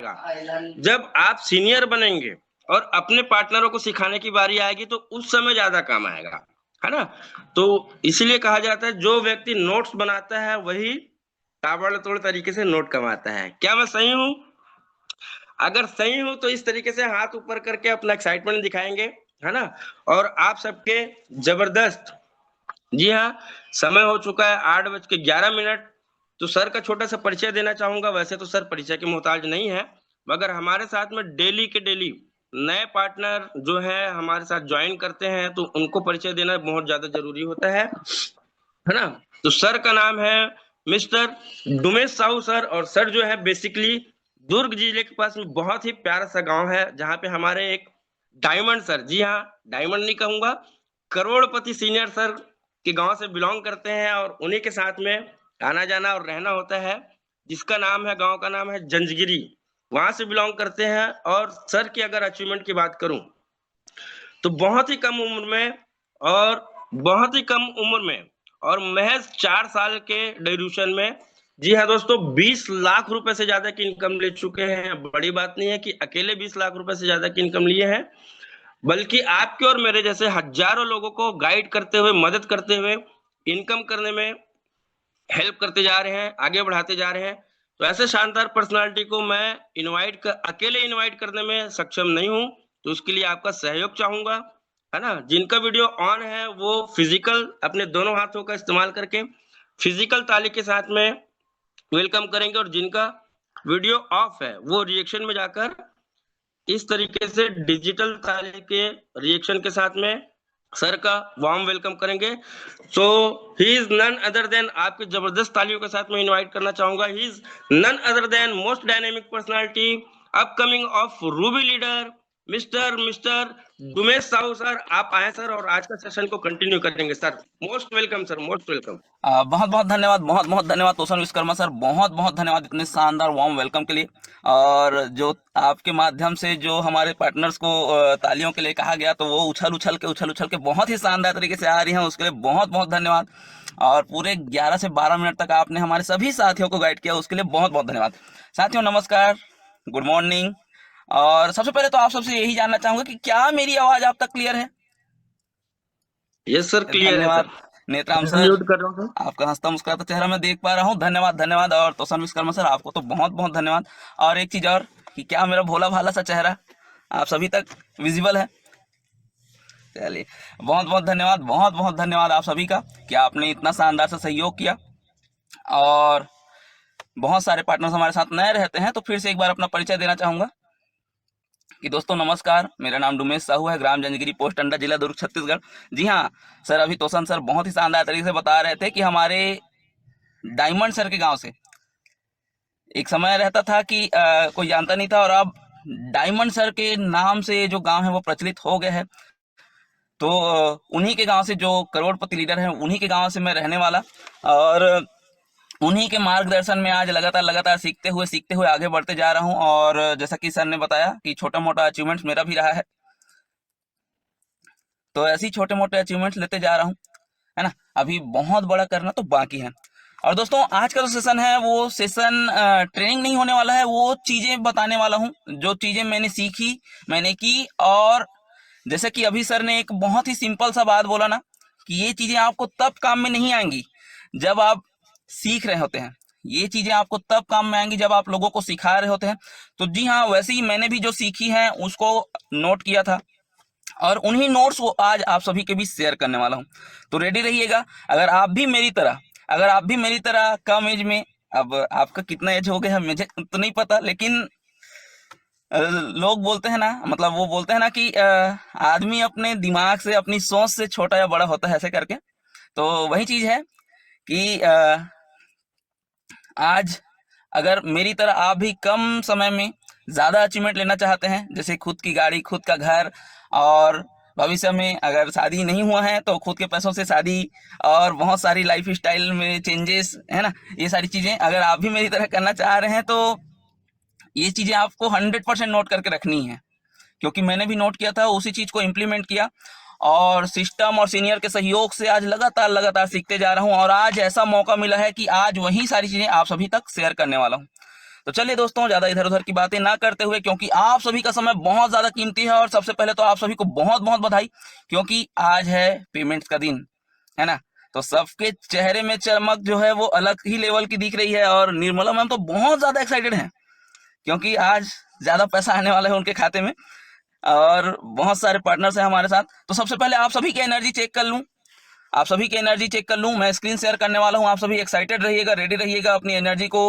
आएगा जब आप सीनियर बनेंगे और अपने पार्टनरों को सिखाने की बारी आएगी, तो उस समय ज्यादा काम आएगा, है ना। तो इसीलिए कहा जाता है जो व्यक्ति नोट्स बनाता है वही ताबड़तोड़ तरीके से नोट कमाता है। क्या मैं सही हूँ? अगर सही हूँ तो इस तरीके से हाथ ऊपर करके अपना एक्साइटमेंट दिखाएंगे, है ना। और आप सबके जबरदस्त, जी हाँ, समय हो चुका है 8:11। तो सर का छोटा सा परिचय देना चाहूंगा। वैसे तो सर परिचय के मोहताज नहीं है, मगर हमारे साथ में डेली के डेली नए पार्टनर जो है हमारे साथ ज्वाइन करते हैं, तो उनको परिचय देना बहुत ज्यादा जरूरी होता है ना। तो सर का नाम है मिस्टर डुमेश साहू सर। और सर जो है बेसिकली दुर्ग जिले के पास में बहुत ही प्यारा सा गांव है, जहाँ पे हमारे एक डायमंड सर, जी हाँ, डायमंड नहीं कहूंगा, करोड़पति सीनियर सर के गांव से बिलोंग करते हैं, और उन्हीं के साथ में आना जाना और रहना होता है, जिसका नाम है, गांव का नाम है जंजगिरी। वहां से बिलोंग करते हैं। और सर की अगर अचीवमेंट की बात करूं तो बहुत ही कम उम्र में, और बहुत ही कम उम्र में, और महज 4 साल के ड्यूरेशन में, जी हाँ दोस्तों, 20 लाख रुपए से ज्यादा की इनकम ले चुके हैं। बड़ी बात नहीं है कि अकेले 20 लाख रुपए से ज्यादा की इनकम लिए हैं, बल्कि आपके और मेरे जैसे हजारों लोगों को गाइड करते हुए, मदद करते हुए, इनकम करने में हेल्प करते जा रहे हैं, आगे बढ़ाते जा रहे हैं। तो ऐसे शानदार पर्सनालिटी को मैं अकेले इनवाइट करने में सक्षम नहीं हूं, तो उसके लिए आपका सहयोग चाहूंगा, है ना। जिनका वीडियो ऑन है वो फिजिकल अपने दोनों हाथों का इस्तेमाल करके फिजिकल ताली के साथ में वेलकम करेंगे, और जिनका वीडियो ऑफ है वो रिएक्शन में जाकर इस तरीके से डिजिटल ताली के रिएक्शन के साथ में सर का वार्म वेलकम करेंगे। So he is none other than, आपके जबरदस्त तालियों के साथ में इनवाइट करना चाहूंगा, he is none other than most dynamic personality upcoming of ruby leader, Mister Dumesh Sahu sir. आप आए सर, और आज का सेशन को कंटिन्यू करेंगे sir. Most welcome sir, most welcome. बहुत बहुत धन्यवाद, बहुत बहुत धन्यवाद तोषण विश्वकर्मा सर, बहुत बहुत धन्यवाद इतने शानदार वार्म वेलकम के लिए। और जो आपके माध्यम से जो हमारे पार्टनर्स को तालियों के लिए कहा गया, तो वो उछल उछल के बहुत ही शानदार तरीके से आ रही हैं, उसके लिए बहुत बहुत धन्यवाद। और पूरे 11 से 12 मिनट तक आपने हमारे सभी साथियों को गाइड किया, उसके लिए बहुत बहुत धन्यवाद। साथियों नमस्कार, गुड मॉर्निंग। और सबसे पहले तो आप सबसे यही जानना चाहूंगा कि क्या मेरी आवाज आप तक क्लियर है? यस सर, क्लियर है धन्यवाद सर। नेत्राम मैं सर, म्यूट कर रहा हूँ सर। आपका हंसता मुस्कुराता चेहरा मैं देख पा रहा हूँ, धन्यवाद धन्यवाद। और तोषण विश्वकर्मा सर, आपको तो बहुत बहुत धन्यवाद। और एक चीज और, कि क्या मेरा भोला भाला सा चेहरा आप सभी तक विजिबल है? चलिए, बहुत बहुत धन्यवाद, बहुत बहुत धन्यवाद आप सभी का कि आपने इतना शानदार सा सहयोग किया। और बहुत सारे पार्टनर्स हमारे साथ नए रहते हैं, तो फिर से एक बार अपना परिचय देना चाहूंगा कि दोस्तों नमस्कार, मेरा नाम डुमेश साहू है, ग्राम जंजगिरी, पोस्ट अंडा, जिला दुर्ग, छत्तीसगढ़। जी हाँ सर, अभी तोषण सर बहुत ही शानदार तरीके से बता रहे थे कि हमारे डायमंड सर के गांव से एक समय रहता था कि कोई जानता नहीं था, और अब डायमंड सर के नाम से जो गांव है वो प्रचलित हो गया है। तो उन्हीं के गांव से जो करोड़पति लीडर हैं, उन्हीं के गांव से मैं रहने वाला, और उन्हीं के मार्गदर्शन में आज लगातार लगातार सीखते हुए आगे बढ़ते जा रहा हूं। और जैसा कि सर ने बताया कि छोटा मोटा अचीवमेंट्स मेरा भी रहा है, तो ऐसे ही छोटे मोटे अचीवमेंट्स लेते जा रहा हूं, है ना। अभी बहुत बड़ा करना तो बाकी है। और दोस्तों आज का जो सेशन है वो सेशन ट्रेनिंग नहीं होने वाला है, वो चीजें बताने वाला हूँ जो चीजें मैंने सीखी, मैंने की। और जैसे कि अभी सर ने एक बहुत ही सिंपल सा बात बोला ना, कि ये चीजें आपको तब काम में नहीं आएंगी जब आप सीख रहे होते हैं, ये चीजें आपको तब काम में आएंगी जब आप लोगों को सिखा रहे होते हैं। तो जी हाँ, वैसे ही मैंने भी जो सीखी है उसको नोट किया था, और उन्हीं नोट्स को आज आप सभी के बीच शेयर करने वाला हूं। तो रेडी रहिएगा। अगर आप भी मेरी तरह कम एज में, अब आपका कितना एज हो गया है मुझे तो नहीं पता, लेकिन लोग बोलते हैं ना, मतलब वो बोलते हैं ना कि आदमी अपने दिमाग से, अपनी सोच से छोटा या बड़ा होता है, ऐसे करके। तो वही चीज है कि आज अगर मेरी तरह आप भी कम समय में ज्यादा अचीवमेंट लेना चाहते हैं, जैसे खुद की गाड़ी, खुद का घर, और भविष्य में अगर शादी नहीं हुआ है तो खुद के पैसों से शादी, और बहुत सारी लाइफ स्टाइल में चेंजेस, है ना, ये सारी चीजें अगर आप भी मेरी तरह करना चाह रहे हैं, तो ये चीजें आपको 100% नोट करके रखनी है, क्योंकि मैंने भी नोट किया था, उसी चीज को इम्प्लीमेंट किया, और सिस्टम और सीनियर के सहयोग से आज लगातार सीखते जा रहा हूं। और आज ऐसा मौका मिला है कि आज वही सारी चीजें आप सभी तक शेयर करने वाला हूं। तो चलिए दोस्तों, ज्यादा इधर उधर की बातें ना करते हुए, क्योंकि आप सभी का समय बहुत ज्यादा कीमती है, और सबसे पहले तो आप सभी को बहुत बहुत बधाई, क्योंकि आज है पेमेंट्स का दिन, है ना। तो सबके चेहरे में चमक जो है वो अलग ही लेवल की दिख रही है, और निर्मला मैम तो बहुत ज्यादा एक्साइटेड हैं, क्योंकि आज ज्यादा पैसा आने वाला है उनके खाते में, और बहुत सारे पार्टनर्स हैं हमारे साथ। तो सबसे पहले आप सभी की एनर्जी चेक कर लूं, आप सभी की एनर्जी चेक कर लूं। मैं स्क्रीन शेयर करने वाला हूं, आप सभी एक्साइटेड रहिएगा, रेडी रहिएगा अपनी एनर्जी को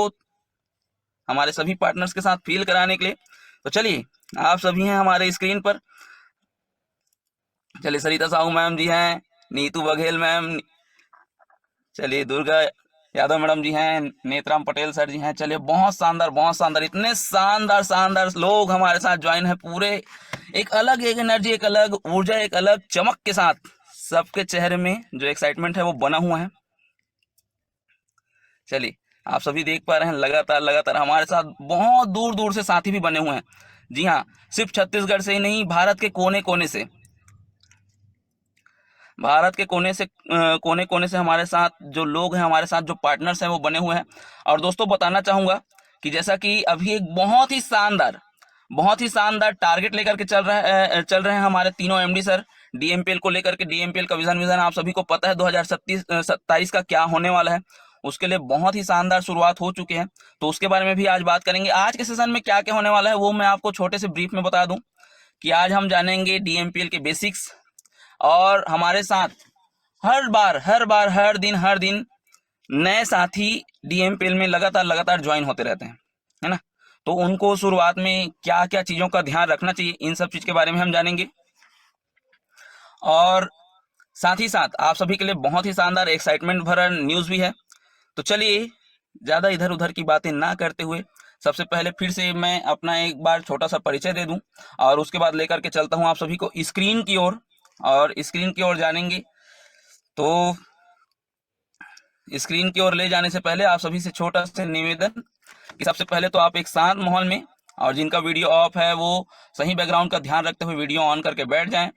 हमारे सभी पार्टनर्स के साथ फील कराने के लिए। तो चलिए, आप सभी हैं हमारे स्क्रीन पर। चलिए, सरिता साहू मैम जी हैं, नीतू बघेल मैम, चलिए दुर्गा यादव मैडम जी हैं, नेत्राम पटेल सर जी हैं। चलिए, बहुत शानदार, बहुत शानदार, इतने शानदार शानदार लोग हमारे साथ ज्वाइन है पूरे। एक अलग एक एनर्जी, एक अलग ऊर्जा, एक अलग चमक के साथ सबके चेहरे में जो एक्साइटमेंट है वो बना हुआ है। चलिए, आप सभी देख पा रहे हैं, लगातार लगातार हमारे साथ बहुत दूर दूर से साथी भी बने हुए हैं। जी हाँ, सिर्फ छत्तीसगढ़ से ही नहीं, भारत के कोने कोने से, भारत के कोने कोने से हमारे साथ जो लोग हैं, हमारे साथ जो पार्टनर्स हैं वो बने हुए हैं। और दोस्तों, बताना चाहूँगा कि जैसा कि अभी एक बहुत ही शानदार टारगेट लेकर के चल रहे हैं हमारे तीनों एमडी सर, डीएमपीएल को लेकर के। डीएमपीएल का विजन आप सभी को पता है 2027 का क्या होने वाला है, उसके लिए बहुत ही शानदार शुरुआत हो चुकी है। तो उसके बारे में भी आज बात करेंगे। आज के सेशन में क्या क्या होने वाला है वो मैं आपको छोटे से ब्रीफ में बता दूं, कि आज हम जानेंगे डीएमपीएल के बेसिक्स, और हमारे साथ हर दिन नए साथी डीएमपीएल में लगातार ज्वाइन होते रहते हैं, है ना। तो उनको शुरुआत में क्या क्या चीज़ों का ध्यान रखना चाहिए, इन सब चीज़ के बारे में हम जानेंगे। और साथ ही साथ आप सभी के लिए बहुत ही शानदार एक्साइटमेंट भरा न्यूज़ भी है। तो चलिए, ज़्यादा इधर उधर की बातें ना करते हुए, सबसे पहले फिर से मैं अपना एक बार छोटा सा परिचय दे दूं, और उसके बाद लेकर के चलता हूं आप सभी को स्क्रीन की ओर, और स्क्रीन की ओर जानेंगे। तो स्क्रीन की ओर ले जाने से पहले आप सभी से छोटा सा निवेदन, कि सबसे पहले तो आप एक शांत माहौल में, और जिनका वीडियो ऑफ है वो सही बैकग्राउंड का ध्यान रखते हुए वीडियो ऑन करके बैठ जाएं।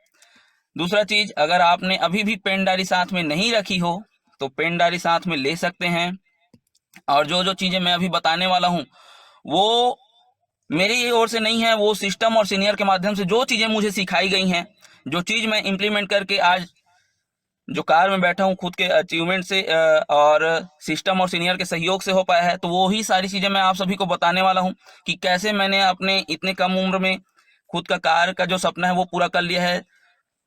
दूसरा चीज, अगर आपने अभी भी पेन डायरी साथ में नहीं रखी हो तो पेन डायरी साथ में ले सकते हैं। और जो जो चीजें मैं अभी बताने वाला हूँ वो मेरी ओर से नहीं है, वो सिस्टम और सीनियर के माध्यम से जो चीजें मुझे सिखाई गई हैं, जो चीज मैं इम्प्लीमेंट करके आज जो कार में बैठा हूँ खुद के अचीवमेंट से और सिस्टम और सीनियर के सहयोग से हो पाया है। तो वो ही सारी चीजें मैं आप सभी को बताने वाला हूँ, कि कैसे मैंने अपने इतने कम उम्र में खुद का कार का जो सपना है वो पूरा कर लिया है।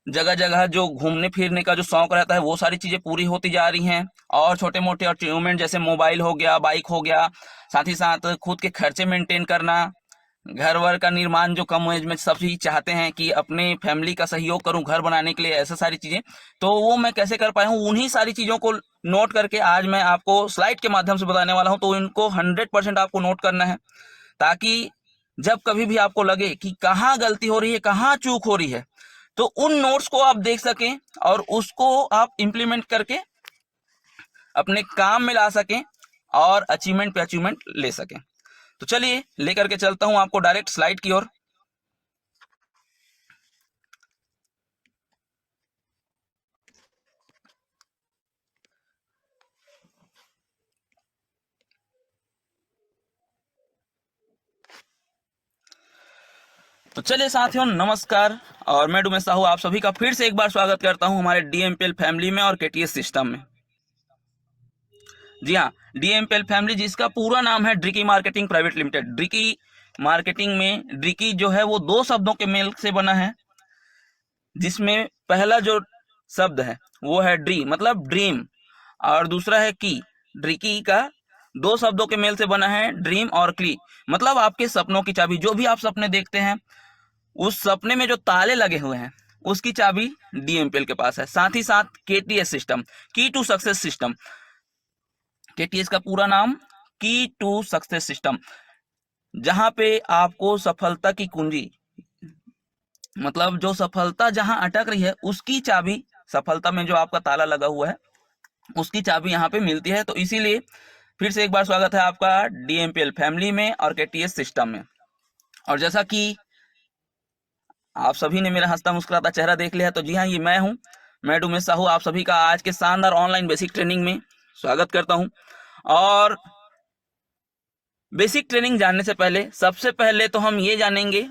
जगह जगह जो घूमने फिरने का जो शौक रहता है वो सारी चीजें पूरी होती जा रही हैं, और छोटे मोटे अचीवमेंट जैसे मोबाइल हो गया, बाइक हो गया, साथ ही साथ खुद के खर्चे मेंटेन करना, घर वर का निर्माण, जो कम एज में सभी चाहते हैं कि अपने फैमिली का सहयोग करूं घर बनाने के लिए, ऐसा सारी चीजें, तो वो मैं कैसे कर पाया हूं, उन्हीं सारी चीजों को नोट करके आज मैं आपको स्लाइड के माध्यम से बताने वाला हूं। तो इनको 100% आपको नोट करना है, ताकि जब कभी भी आपको लगे कि कहाँ गलती हो रही है, कहाँ चूक हो रही है, तो उन नोट्स को आप देख सकें और उसको आप इंप्लीमेंट करके अपने काम में ला सकें, और अचीवमेंट पे अचीवमेंट ले सकें। तो चलिए, लेकर के चलता हूं आपको डायरेक्ट स्लाइड की ओर। तो चलिए साथियों, नमस्कार, और मैं डुमेश साहू आप सभी का फिर से एक बार स्वागत करता हूं हमारे डीएमपीएल फैमिली में और केटीएस सिस्टम में। जी हाँ, डीएमपीएल फैमिली, जिसका पूरा नाम है ड्रिकी मार्केटिंग प्राइवेट लिमिटेड। ड्रिकी मार्केटिंग में ड्रिकी जो है वो दो शब्दों के मेल से बना है, जिसमें पहला जो शब्द है वो है ड्री मतलब ड्रीम, और दूसरा है की। ड्रिकी का दो शब्दों के मेल से बना है, ड्रीम और क्ली, मतलब आपके सपनों की चाबी। जो भी आप सपने देखते हैं, उस सपने में जो ताले लगे हुए हैं उसकी चाबी डीएमपीएल के पास है। साथ ही साथ केटीएस सिस्टम, की टू सक्सेस सिस्टम, केटीएस का पूरा नाम की टू सक्सेस सिस्टम, जहां पे आपको सफलता की कुंजी, मतलब जो सफलता जहां अटक रही है उसकी चाबी, सफलता में जो आपका ताला लगा हुआ है उसकी चाबी यहाँ पे मिलती है। तो इसीलिए फिर से एक बार स्वागत है आपका डीएमपीएल फैमिली में और केटीएस सिस्टम में। और जैसा कि आप सभी ने मेरा हंसता मुस्कुराता चेहरा देख लिया, तो जी हाँ, ये मैं हूँ, मैं डुमेश साहू, आप सभी का आज के शानदार ऑनलाइन बेसिक ट्रेनिंग में स्वागत करता हूँ। और बेसिक ट्रेनिंग जानने से पहले सबसे पहले तो हम ये जानेंगे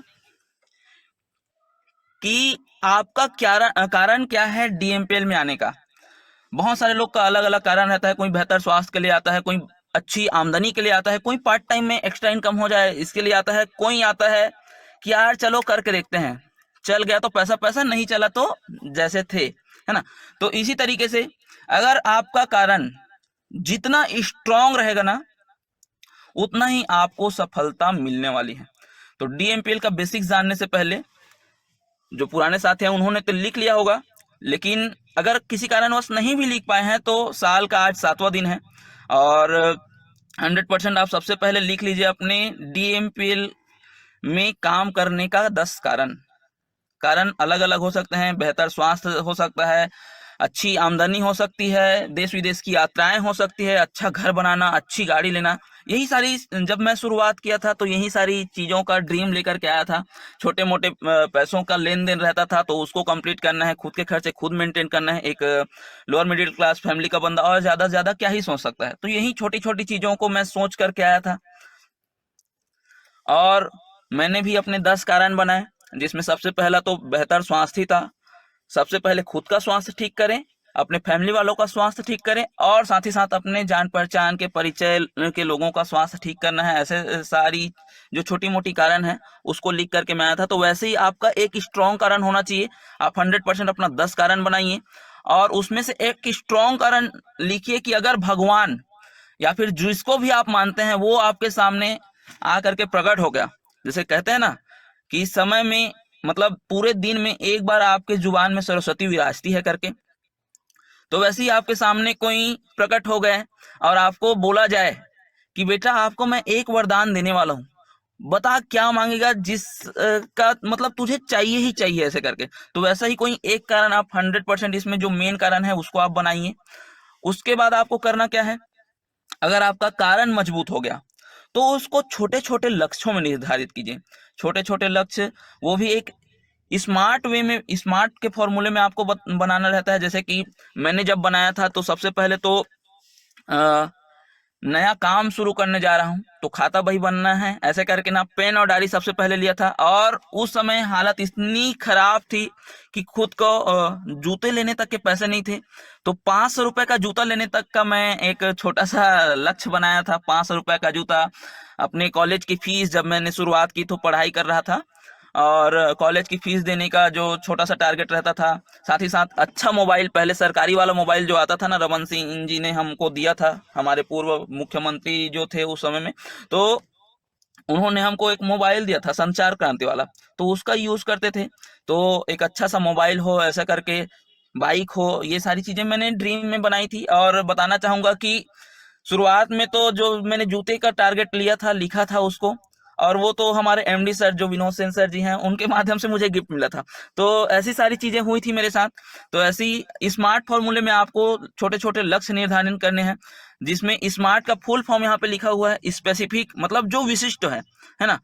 कि आपका क्या कारण क्या है डीएमपीएल में आने का। बहुत सारे लोग का अलग अलग कारण रहता है, कोई बेहतर स्वास्थ्य के लिए आता है, कोई अच्छी आमदनी के लिए आता है, कोई पार्ट टाइम में एक्स्ट्रा इनकम हो जाए इसके लिए आता है, कोई आता है कि यार चलो करके देखते हैं, चल गया तो पैसा पैसा, नहीं चला तो जैसे थे, है ना। तो इसी तरीके से अगर आपका कारण जितना स्ट्रांग रहेगा ना, उतना ही आपको सफलता मिलने वाली है। तो डीएमपीएल का बेसिक्स जानने से पहले जो पुराने साथी हैं उन्होंने तो लिख लिया होगा, लेकिन अगर किसी कारणवश नहीं भी लिख पाए हैं तो साल का आज 7वां दिन है और 100% आप सबसे पहले लिख लीजिए अपने डीएमपीएल में काम करने का 10 कारण। कारण अलग अलग हो सकते हैं, बेहतर स्वास्थ्य हो सकता है, अच्छी आमदनी हो सकती है, देश विदेश की यात्राएं हो सकती है, अच्छा घर बनाना, अच्छी गाड़ी लेना। यही सारी, जब मैं शुरुआत किया था तो यही सारी चीज़ों का ड्रीम लेकर के आया था। छोटे मोटे पैसों का लेन देन रहता था तो उसको कंप्लीट करना है, खुद के खर्चे खुद मेंटेन करना है। एक लोअर मिडिल क्लास फैमिली का बंदा और ज़्यादा से ज़्यादा क्या ही सोच सकता है। तो यही छोटी छोटी चीज़ों को मैं सोच करके आया था और मैंने भी अपने 10 कारण बनाए, जिसमें सबसे पहला तो बेहतर स्वास्थ्य था। सबसे पहले खुद का स्वास्थ्य ठीक करें, अपने फैमिली वालों का स्वास्थ्य ठीक करें और साथ ही साथ अपने जान पहचान के परिचय के लोगों का स्वास्थ्य ठीक करना है। ऐसे सारी जो छोटी मोटी कारण है उसको लिख करके मैं आया था। तो वैसे ही आपका एक स्ट्रॉन्ग कारण होना चाहिए। आप 100% अपना 10 कारण बनाइए और उसमें से एक स्ट्रॉन्ग कारण लिखिए कि अगर भगवान या फिर जिसको भी आप मानते हैं वो आपके सामने आकर के प्रकट हो गया, जैसे कहते हैं ना कि इस समय में, मतलब पूरे दिन में एक बार आपके जुबान में सरस्वती विराजती है करके, तो वैसे ही आपके सामने कोई प्रकट हो गए और आपको बोला जाए कि बेटा आपको मैं एक वरदान देने वाला हूँ, बता क्या मांगेगा, जिस का मतलब तुझे चाहिए ही चाहिए, ऐसे करके। तो वैसा ही कोई एक कारण आप 100% इसमें जो मेन कारण है उसको आप बनाइए। उसके बाद आपको करना क्या है, अगर आपका कारण मजबूत हो गया तो उसको छोटे छोटे लक्ष्यों में निर्धारित कीजिए। छोटे छोटे लक्ष्य, वो भी एक स्मार्ट वे में, स्मार्ट के फॉर्मूले में आपको बनाना रहता है। जैसे कि मैंने जब बनाया था तो सबसे पहले तो नया काम शुरू करने जा रहा हूँ तो खाता बही बनना है, ऐसे करके ना पेन और डायरी सबसे पहले लिया था। और उस समय हालत इतनी खराब थी कि खुद को जूते लेने तक के पैसे नहीं थे, तो 500 रुपए का जूता लेने तक का मैं एक छोटा सा लक्ष्य बनाया था। 500 रुपए का जूता। अपने कॉलेज की फीस जब मैंने शुरुआत की तो पढ़ाई कर रहा था और कॉलेज की फीस देने का जो छोटा सा टारगेट रहता था, साथ ही साथ अच्छा मोबाइल, पहले सरकारी वाला मोबाइल जो आता था ना, रमन सिंह जी ने हमको दिया था, हमारे पूर्व मुख्यमंत्री जो थे उस समय में, तो उन्होंने हमको एक मोबाइल दिया था संचार क्रांति वाला, तो उसका यूज करते थे। तो एक अच्छा सा मोबाइल हो, ऐसा करके बाइक हो, ये सारी चीजें मैंने ड्रीम में बनाई थी। और बताना चाहूंगा कि शुरुआत में तो जो मैंने जूते का टारगेट लिया था, लिखा था उसको, और वो तो हमारे एमडी सर जो विनोद सेन सर जी हैं उनके माध्यम से मुझे गिफ्ट मिला था। तो ऐसी सारी चीजें हुई थी मेरे साथ। तो ऐसी स्मार्ट फॉर्मूले में आपको छोटे छोटे लक्ष्य निर्धारित करने हैं, जिसमें स्मार्ट का फुल फॉर्म यहाँ पे लिखा हुआ है, स्पेसिफिक मतलब जो विशिष्ट है ना,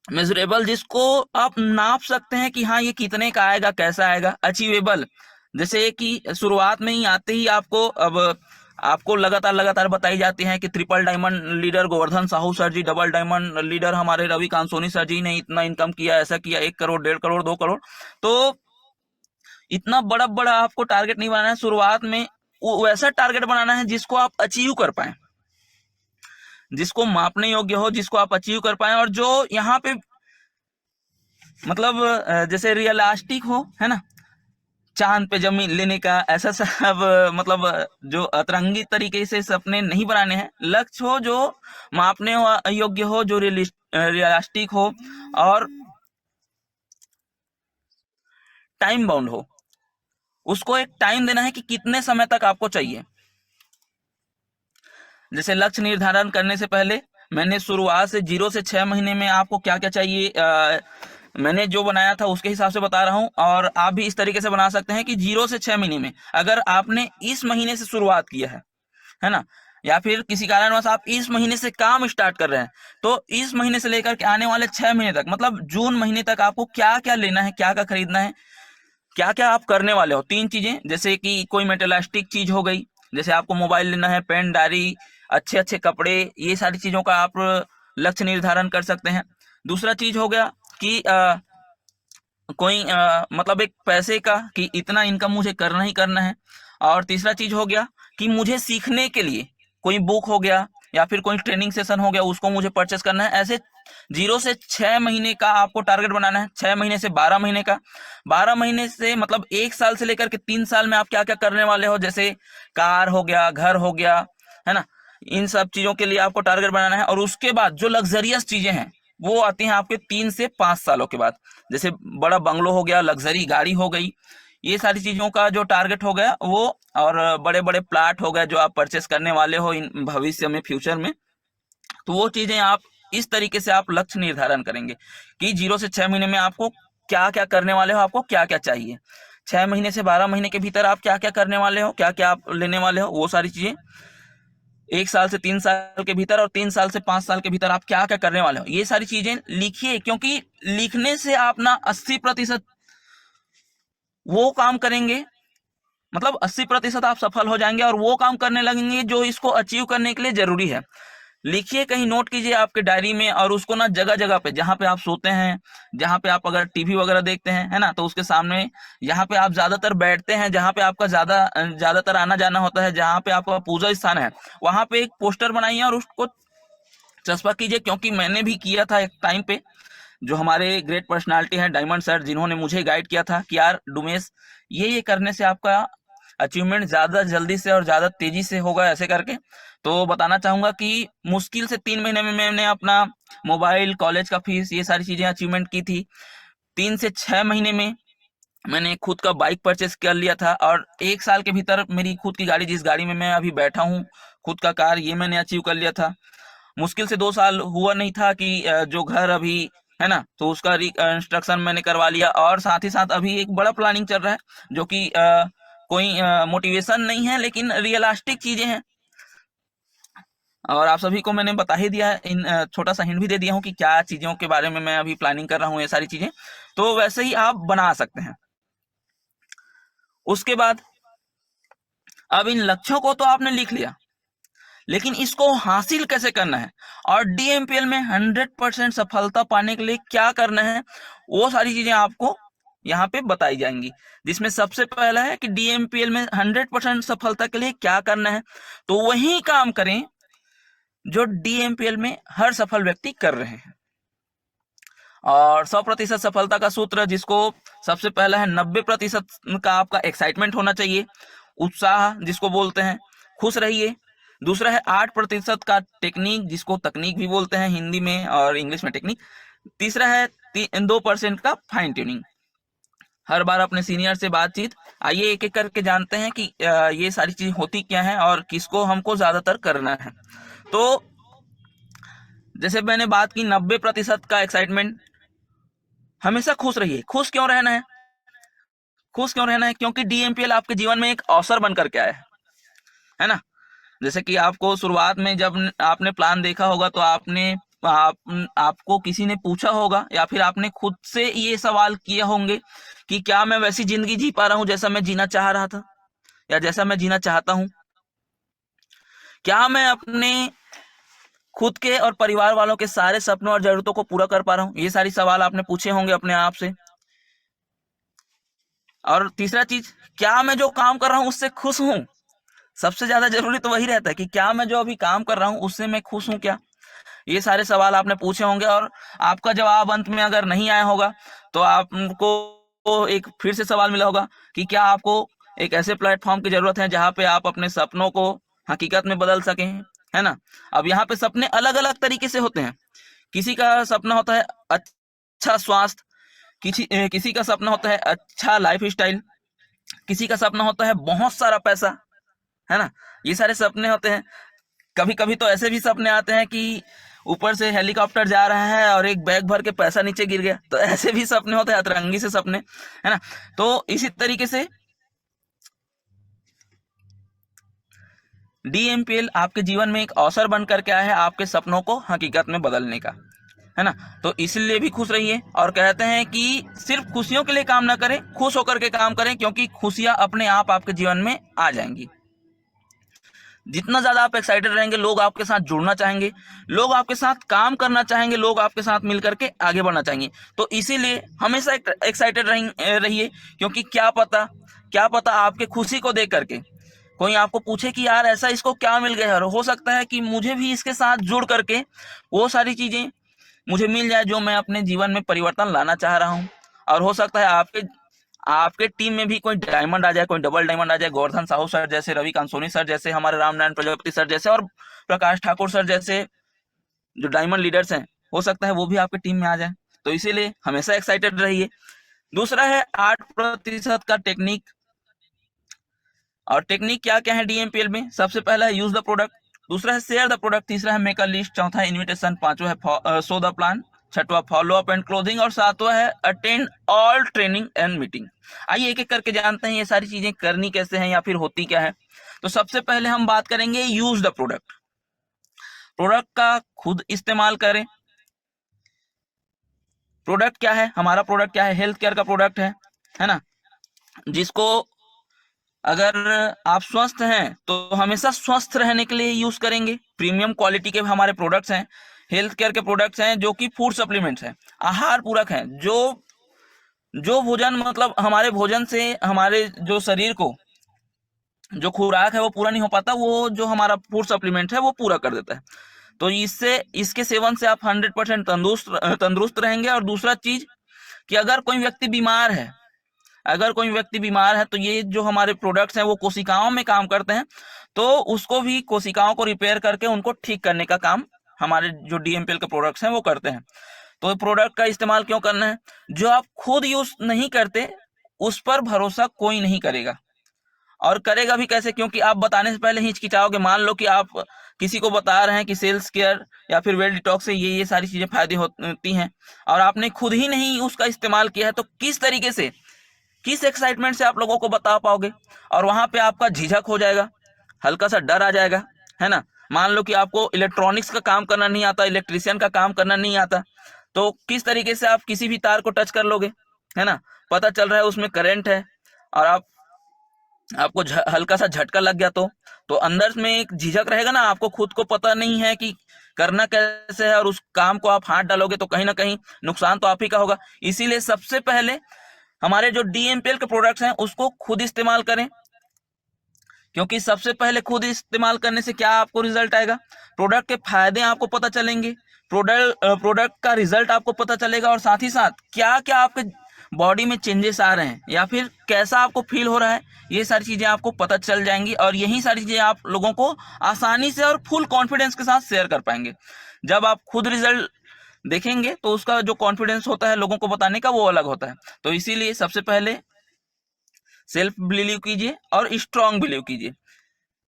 मेजरेबल जिसको आप नाप सकते हैं कि हाँ ये कितने का आएगा, कैसा आएगा, अचीवेबल जैसे कि शुरुआत में ही आते ही आपको, अब आपको लगातार लगातार बताई जाती है कि triple diamond leader Govardhan Sahu sir ji, double diamond leader हमारे रवि कांसोनी सर जी ने इतना इनकम किया, ऐसा किया, 1 करोड़, 1.5 करोड़, 2 करोड़। तो इतना बड़ा बड़ा आपको टारगेट नहीं बनाना है शुरुआत में, वो वैसा टारगेट बनाना है जिसको आप अचीव कर पाए, जिसको मापने योग्य हो, जिसको आप अचीव कर पाए, और जो यहाँ पे मतलब जैसे रियलिस्टिक हो, है ना, चांद पे जमीन लेने का ऐसा सब मतलब जो अतरंगी तरीके से सपने नहीं बनाने हैं। लक्ष्य हो जो मापने योग्य हो, जो रियलिस्टिक हो और टाइम बाउंड हो। उसको एक टाइम देना है कि कितने समय तक आपको चाहिए। जैसे लक्ष्य निर्धारण करने से पहले मैंने शुरुआत से 0 से 6 महीने में आपको क्या क्या चाहिए, मैंने जो बनाया था उसके हिसाब से बता रहा हूं। और आप भी इस तरीके से बना सकते हैं कि 0 से 6 महीने में, अगर आपने इस महीने से शुरुआत किया है ना, या फिर किसी कारणवश आप इस महीने से काम स्टार्ट कर रहे हैं, तो इस महीने से लेकर के आने वाले 6 महीने तक, मतलब जून महीने तक आपको क्या क्या लेना है, क्या क्या खरीदना है, क्या क्या आप करने वाले हो। 3 चीजें, जैसे कि कोई मेटेलिस्टिक चीज हो गई, जैसे आपको मोबाइल लेना है, पेन डायरी अच्छे अच्छे कपड़े, ये सारी चीज़ों का आप लक्ष्य निर्धारण कर सकते हैं। दूसरा चीज़ हो गया कि कोई मतलब एक पैसे का कि इतना इनकम मुझे करना ही करना है। और तीसरा चीज हो गया कि मुझे सीखने के लिए कोई बुक हो गया या फिर कोई ट्रेनिंग सेशन हो गया, उसको मुझे परचेस करना है। ऐसे 0 से 6 महीने का आपको टारगेट बनाना है, 6 महीने से 12 महीने का, 12 महीने से मतलब 1 साल से लेकर के 3 साल में आप क्या क्या करने वाले हो, जैसे कार हो गया, घर हो गया, है ना। इन सब चीजों के लिए आपको टारगेट बनाना है। और उसके बाद जो लग्जरियस चीजें हैं वो आती हैं आपके 3 से 5 सालों के बाद, जैसे बड़ा बंगलो हो गया, लग्जरी गाड़ी हो गई, ये सारी चीजों का जो टारगेट हो गया वो। और बड़े बड़े प्लाट हो गए जो आप परचेस करने वाले हो इन भविष्य में, फ्यूचर में। तो वो चीजें आप इस तरीके से आप लक्ष्य निर्धारण करेंगे कि 0 से 6 महीने में आपको क्या क्या करने वाले हो, आपको क्या क्या चाहिए। 6 महीने से 12 महीने के भीतर आप क्या क्या करने वाले हो, क्या क्या आप लेने वाले हो, वो सारी चीजें 1 साल से 3 साल के भीतर और 3 साल से 5 साल के भीतर आप क्या क्या करने वाले हो, ये सारी चीजें लिखिए। क्योंकि लिखने से आप ना 80% वो काम करेंगे, मतलब 80% आप सफल हो जाएंगे और वो काम करने लगेंगे जो इसको अचीव करने के लिए जरूरी है। लिखिए, कहीं नोट कीजिए आपके डायरी में, और उसको ना जगह जगह पे, जहाँ पे आप सोते हैं, जहाँ पे आप अगर टीवी वगैरह देखते हैं, है ना, तो उसके सामने, जहाँ पे आप ज्यादातर बैठते हैं, जहाँ पे आपका ज्यादातर आना जाना होता है, जहाँ पे आपका पूजा स्थान है, वहां पे एक पोस्टर बनाइए और उसको चस्पा कीजिए। क्योंकि मैंने भी किया था एक टाइम पे, जो हमारे ग्रेट पर्सनालिटी है डायमंड सर, जिन्होंने मुझे गाइड किया था कि यार डुमेश, ये करने से आपका अचीवमेंट ज्यादा जल्दी से और ज्यादा तेजी से होगा, ऐसे करके। तो बताना चाहूंगा कि मुश्किल से 3 महीने में मैंने अपना मोबाइल, कॉलेज का फीस, ये सारी चीजें अचीवमेंट की थी। 3 से 6 महीने में मैंने खुद का बाइक परचेस कर लिया था, और 1 साल के भीतर मेरी खुद की गाड़ी, जिस गाड़ी में मैं अभी बैठा हूँ, खुद का कार, ये मैंने अचीव कर लिया था। मुश्किल से 2 साल हुआ नहीं था कि जो घर अभी है ना, तो उसका रिकंस्ट्रक्शन मैंने करवा लिया। और साथ ही साथ अभी एक बड़ा प्लानिंग चल रहा है, जो कि कोई मोटिवेशन नहीं है, लेकिन रियलिस्टिक चीजें हैं। और आप सभी को मैंने बता ही दिया है, इन छोटा सा हिंट भी दे दिया हूँ कि क्या चीजों के बारे में मैं अभी प्लानिंग कर रहा हूँ, ये सारी चीजें। तो वैसे ही आप बना सकते हैं। उसके बाद अब इन लक्ष्यों को तो आपने लिख लिया, लेकिन इसको हासिल कैसे करना है और डीएमपीएल में 100% सफलता पाने के लिए क्या करना है, वो सारी चीजें आपको यहाँ पे बताई जाएंगी। जिसमें सबसे पहला है कि डीएमपीएल में 100% सफलता के लिए क्या करना है, तो वही काम करें जो डीएमपीएल में हर सफल व्यक्ति कर रहे हैं। और 100% सफलता का सूत्र, जिसको सबसे पहला है 90% का आपका एक्साइटमेंट होना चाहिए, उत्साह जिसको बोलते हैं, खुश रहिए। दूसरा है 8% का टेक्निक, जिसको तकनीक भी बोलते हैं हिंदी में और इंग्लिश में टेक्निक। तीसरा है 2% का फाइन ट्यूनिंग, हर बार अपने सीनियर से बातचीत। आइए एक एक करके जानते हैं कि ये सारी चीज होती क्या है और किसको हमको ज्यादातर करना है। तो जैसे मैंने बात की 90% का एक्साइटमेंट, हमेशा खुश रहिए। खुश क्यों रहना है, खुश क्यों रहना है, क्योंकि डीएमपीएल आपके जीवन में एक अवसर बन करके आया है ना। जैसे कि आपको शुरुआत में जब आपने प्लान देखा होगा, तो आपको किसी ने पूछा होगा, या फिर आपने खुद से ये सवाल किए होंगे कि क्या मैं वैसी जिंदगी जी पा रहा हूं जैसा मैं जीना चाह रहा था, या जैसा मैं जीना चाहता हूं। क्या मैं अपने खुद के और परिवार वालों के सारे सपनों और जरूरतों को पूरा कर पा रहा हूँ, ये सारी सवाल आपने पूछे होंगे अपने आप से। और तीसरा चीज, क्या मैं जो काम कर रहा हूं उससे खुश हूं। सबसे ज्यादा जरूरी तो वही रहता है कि क्या मैं जो अभी काम कर रहा हूं उससे मैं खुश हूं क्या। ये सारे सवाल आपने पूछे होंगे, और आपका जवाब अंत में अगर नहीं आया होगा, तो आपको एक फिर से सवाल मिला होगा कि क्या आपको एक ऐसे प्लेटफॉर्म की जरूरत है जहां पे आप अपने सपनों को हकीकत में बदल सकें, है ना। अब यहाँ पे सपने अलग अलग तरीके से होते हैं। किसी का सपना होता है अच्छा स्वास्थ्य, किसी का सपना होता है अच्छा लाइफ स्टाइल, किसी का सपना होता है बहुत सारा पैसा, है ना। ये सारे सपने होते हैं। कभी कभी तो ऐसे भी सपने आते हैं कि ऊपर से हेलीकॉप्टर जा रहा है और एक बैग भर के पैसा नीचे गिर गया, तो ऐसे भी सपने होते हैं, अतरंगी से सपने, है ना। तो इसी तरीके से डीएमपीएल आपके जीवन में एक अवसर बनकर के आया है आपके सपनों को हकीकत में बदलने का, है ना। तो इसलिए भी खुश रहिए, और कहते हैं कि सिर्फ खुशियों के लिए काम ना करें, खुश होकर के काम करें, क्योंकि खुशियां अपने आप आपके जीवन में आ जाएंगी। जितना ज्यादा आप एक्साइटेड रहेंगे, लोग आपके साथ जुड़ना चाहेंगे, लोग आपके साथ काम करना चाहेंगे, लोग आपके साथ मिलकर के आगे बढ़ना चाहेंगे। तो इसीलिए हमेशा एक्साइटेड रहिए, क्योंकि क्या पता आपके खुशी को देख करके कोई आपको पूछे कि यार ऐसा इसको क्या मिल गया है, और हो सकता है कि मुझे भी इसके साथ जुड़ करके वो सारी चीजें मुझे मिल जाए जो मैं अपने जीवन में परिवर्तन लाना चाह रहा हूँ। और हो सकता है आपके आपके टीम में भी कोई डायमंड आ जाए, कोई डबल डायमंड आ जाए, गोवर्धन साहू सर जैसे, रवि कांसोनी सर जैसे, हमारे रामनारायण प्रजापति सर जैसे, और प्रकाश ठाकुर सर जैसे जो डायमंड लीडर्स हैं, हो सकता है वो भी आपके टीम में आ जाए। तो इसीलिए हमेशा एक्साइटेड रहिए। दूसरा है 8% का टेक्निक। और टेक्निक क्या क्या है डीएमपीएल में? सबसे पहला है यूज द प्रोडक्ट, दूसरा है शेयर द प्रोडक्ट, तीसरा है मेक अ लिस्ट, चौथा है इन्विटेशन, पांचवा है शो द प्लान, छठवा फॉलो अप एंड क्लोजिंग, और सातवा है attend all training and meeting. आइए एक एक करके जानते हैं ये सारी चीजें करनी कैसे हैं या फिर होती क्या है। तो सबसे पहले हम बात करेंगे यूज द प्रोडक्ट। प्रोडक्ट का खुद इस्तेमाल करें। प्रोडक्ट क्या है? हमारा प्रोडक्ट क्या है? हेल्थ केयर का प्रोडक्ट है ना, जिसको अगर आप स्वस्थ हैं तो हमेशा स्वस्थ रहने के लिए यूज करेंगे। प्रीमियम क्वालिटी के हमारे प्रोडक्ट्स हैं, हेल्थ केयर के प्रोडक्ट्स हैं, जो कि फूड सप्लीमेंट्स हैं, आहार पूरक हैं। जो भोजन मतलब हमारे भोजन से हमारे जो शरीर को जो खुराक है वो पूरा नहीं हो पाता, वो जो हमारा फूड सप्लीमेंट है वो पूरा कर देता है। तो इसके सेवन से आप 100% तंदुरुस्त रहेंगे। और दूसरा चीज कि अगर कोई व्यक्ति बीमार है तो ये जो हमारे प्रोडक्ट्स हैं वो कोशिकाओं में काम करते हैं, तो उसको भी कोशिकाओं को रिपेयर करके उनको ठीक करने का काम हमारे जो डीएमपीएल के प्रोडक्ट्स हैं वो करते हैं। तो प्रोडक्ट का इस्तेमाल क्यों करना है? जो आप खुद यूज नहीं करते उस पर भरोसा कोई नहीं करेगा, और करेगा भी कैसे? क्योंकि आप बताने से पहले हिचकिचाओगे। मान लो कि आप किसी को बता रहे हैं कि सेल्स केयर या फिर वेल डिटॉक्स से ये सारी चीजें फायदे होती हैं, और आपने खुद ही नहीं उसका इस्तेमाल किया है, तो किस तरीके से, किस एक्साइटमेंट से आप लोगों को बता पाओगे? और वहां पे आपका झिझक हो जाएगा, हल्का सा डर आ जाएगा, है ना। मान लो कि आपको इलेक्ट्रॉनिक्स का काम करना नहीं आता, इलेक्ट्रिशियन का काम करना नहीं आता, तो किस तरीके से आप किसी भी तार को टच कर लोगे, है ना। पता चल रहा है उसमें करंट है और आपको हल्का सा झटका लग गया, तो अंदर में एक झिझक रहेगा ना, आपको खुद को पता नहीं है कि करना कैसे है, और उस काम को आप हाथ डालोगे तो कहीं ना कहीं नुकसान तो आप ही का होगा। इसीलिए सबसे पहले हमारे जो डीएमपीएल के प्रोडक्ट्स हैं उसको खुद इस्तेमाल करें, क्योंकि सबसे पहले खुद इस्तेमाल करने से क्या आपको रिजल्ट आएगा? प्रोडक्ट के फायदे आपको पता चलेंगे, प्रोडक्ट का रिजल्ट आपको पता चलेगा, और साथ ही साथ क्या क्या आपके बॉडी में चेंजेस आ रहे हैं या फिर कैसा आपको फील हो रहा है, ये सारी चीजें आपको पता चल जाएंगी। और यही सारी चीजें आप लोगों को आसानी से और फुल कॉन्फिडेंस के साथ शेयर कर पाएंगे। जब आप खुद रिजल्ट देखेंगे तो उसका जो कॉन्फिडेंस होता है लोगों को बताने का वो अलग होता है। तो इसीलिए सबसे पहले सेल्फ बिलीव कीजिए और स्ट्रांग बिलीव कीजिए,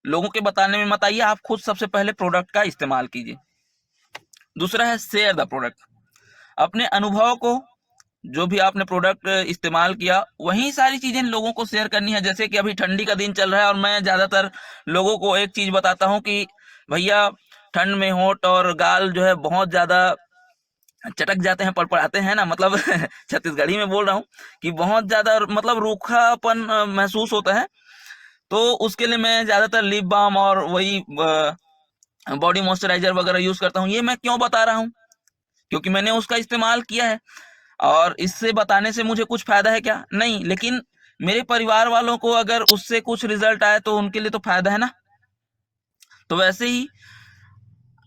लोगों के बताने में मत आइए, आप खुद सबसे पहले प्रोडक्ट का इस्तेमाल कीजिए। दूसरा है शेयर द प्रोडक्ट। अपने अनुभव को, जो भी आपने प्रोडक्ट इस्तेमाल किया वही सारी चीजें लोगों को शेयर करनी है। जैसे कि अभी ठंडी का दिन चल रहा है और मैं ज्यादातर लोगों को एक चीज बताता हूँ कि भैया ठंड में होंठ और गाल जो है बहुत ज्यादा चटक जाते हैं, पड़पड़ाते हैं ना, मतलब छत्तीसगढ़ी में बोल रहा हूँ कि बहुत ज्यादा मतलब रूखापन महसूस होता है। तो उसके लिए मैं ज्यादातर लिप बाम और वही बॉडी मॉइस्चराइजर वगैरह यूज करता हूँ। ये मैं क्यों बता रहा हूँ? क्योंकि मैंने उसका इस्तेमाल किया है, और इससे बताने से मुझे कुछ फायदा है क्या? नहीं, लेकिन मेरे परिवार वालों को अगर उससे कुछ रिजल्ट आए तो उनके लिए तो फायदा है ना। तो वैसे ही